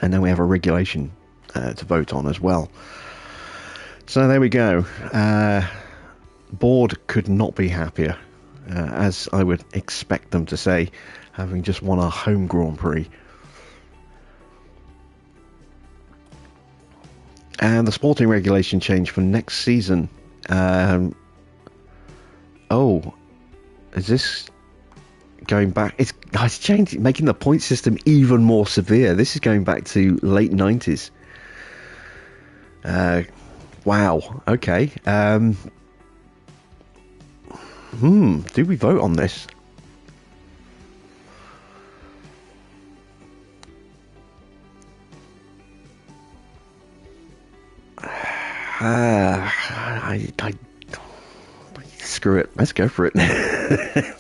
Speaker 1: And then we have a regulation to vote on as well. So there we go. Board could not be happier, as I would expect them to say, having just won our home Grand Prix. And the sporting regulation change for next season. Oh, is this going back? It's changed, making the point system even more severe. This is going back to late 90s. Wow. Okay. Do we vote on this? Screw it. Let's go for it.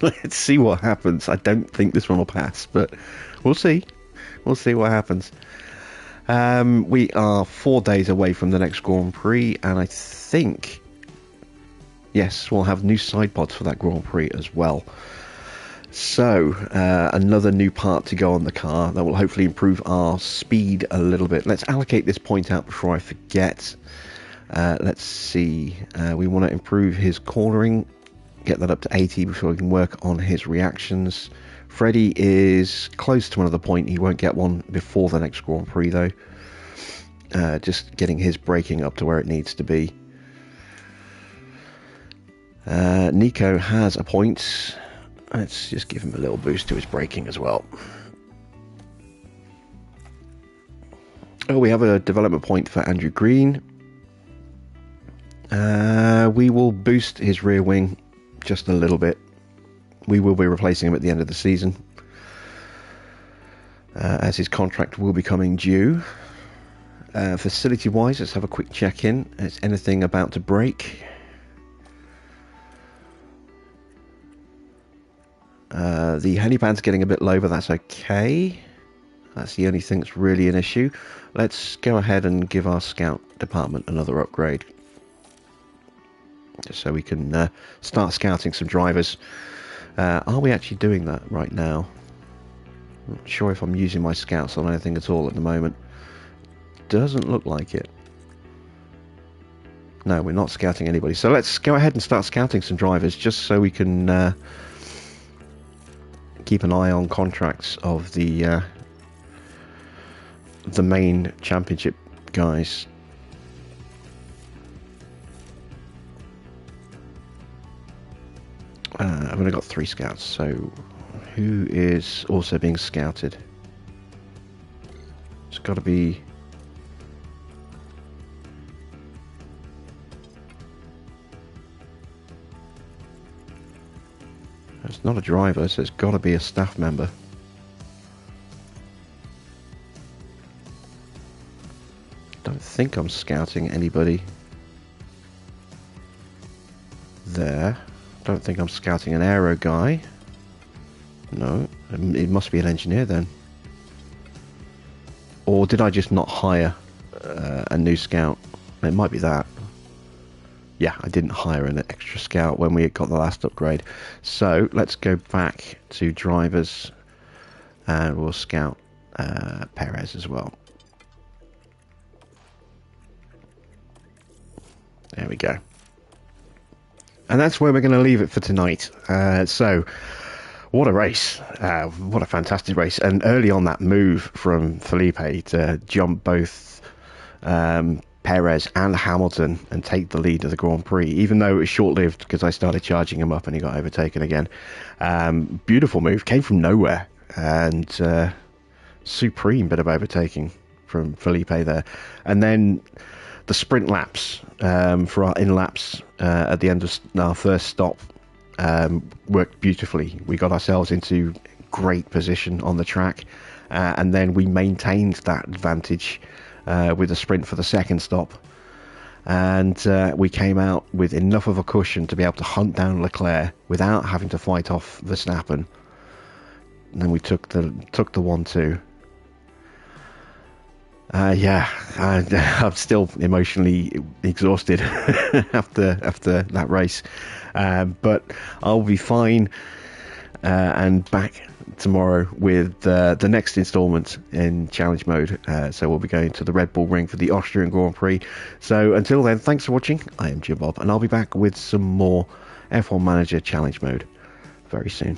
Speaker 1: Let's see what happens. I don't think this one will pass, but we'll see. We'll see what happens. We are 4 days away from the next Grand Prix, and I think, yes, we'll have new side pods for that Grand Prix as well. So, another new part to go on the car that will hopefully improve our speed a little bit. Let's allocate this point out before I forget. Let's see. We want to improve his cornering, get that up to 80 before we can work on his reactions. Freddie is close to another point. He won't get one before the next Grand Prix though. Just getting his braking up to where it needs to be. Nico has a point. Let's just give him a little boost to his braking as well. Oh, we have a development point for Andrew Green. We will boost his rear wing just a little bit. We will be replacing him at the end of the season, as his contract will be coming due. Facility wise, let's have a quick check in. Is anything about to break? The helipad's getting a bit low, but that's okay. That's the only thing that's really an issue. Let's go ahead and give our scout department another upgrade, just so we can start scouting some drivers. Are we actually doing that right now? I'm not sure if I'm using my scouts on anything at all at the moment. Doesn't look like it. No, we're not scouting anybody. So let's go ahead and start scouting some drivers, just so we can keep an eye on contracts of the main championship guys. I've only got 3 scouts, so who is also being scouted? It's got to be... It's not a driver, so it's got to be a staff member. Don't think I'm scouting anybody there. Don't think I'm scouting an aero guy. No, it must be an engineer then. Or did I just not hire a new scout? It might be that. Yeah, I didn't hire an extra scout when we got the last upgrade. So let's go back to drivers and we'll scout Perez as well. There we go. And that's where we're going to leave it for tonight. So, what a race. What a fantastic race. And early on, that move from Felipe to jump both Perez and Hamilton and take the lead of the Grand Prix, even though it was short-lived because I started charging him up and he got overtaken again. Beautiful move, came from nowhere, and supreme bit of overtaking from Felipe there. And then the sprint laps for our in-laps at the end of our first stop worked beautifully. We got ourselves into great position on the track, and then we maintained that advantage with a sprint for the second stop, and we came out with enough of a cushion to be able to hunt down Leclerc without having to fight off Verstappen. And then we took the 1-2. I'm still emotionally exhausted after that race, but I'll be fine and back tomorrow with the next instalment in challenge mode. So we'll be going to the Red Bull Ring for the Austrian Grand Prix. So until then, thanks for watching. I am Jim Bob, and I'll be back with some more F1 Manager challenge mode very soon.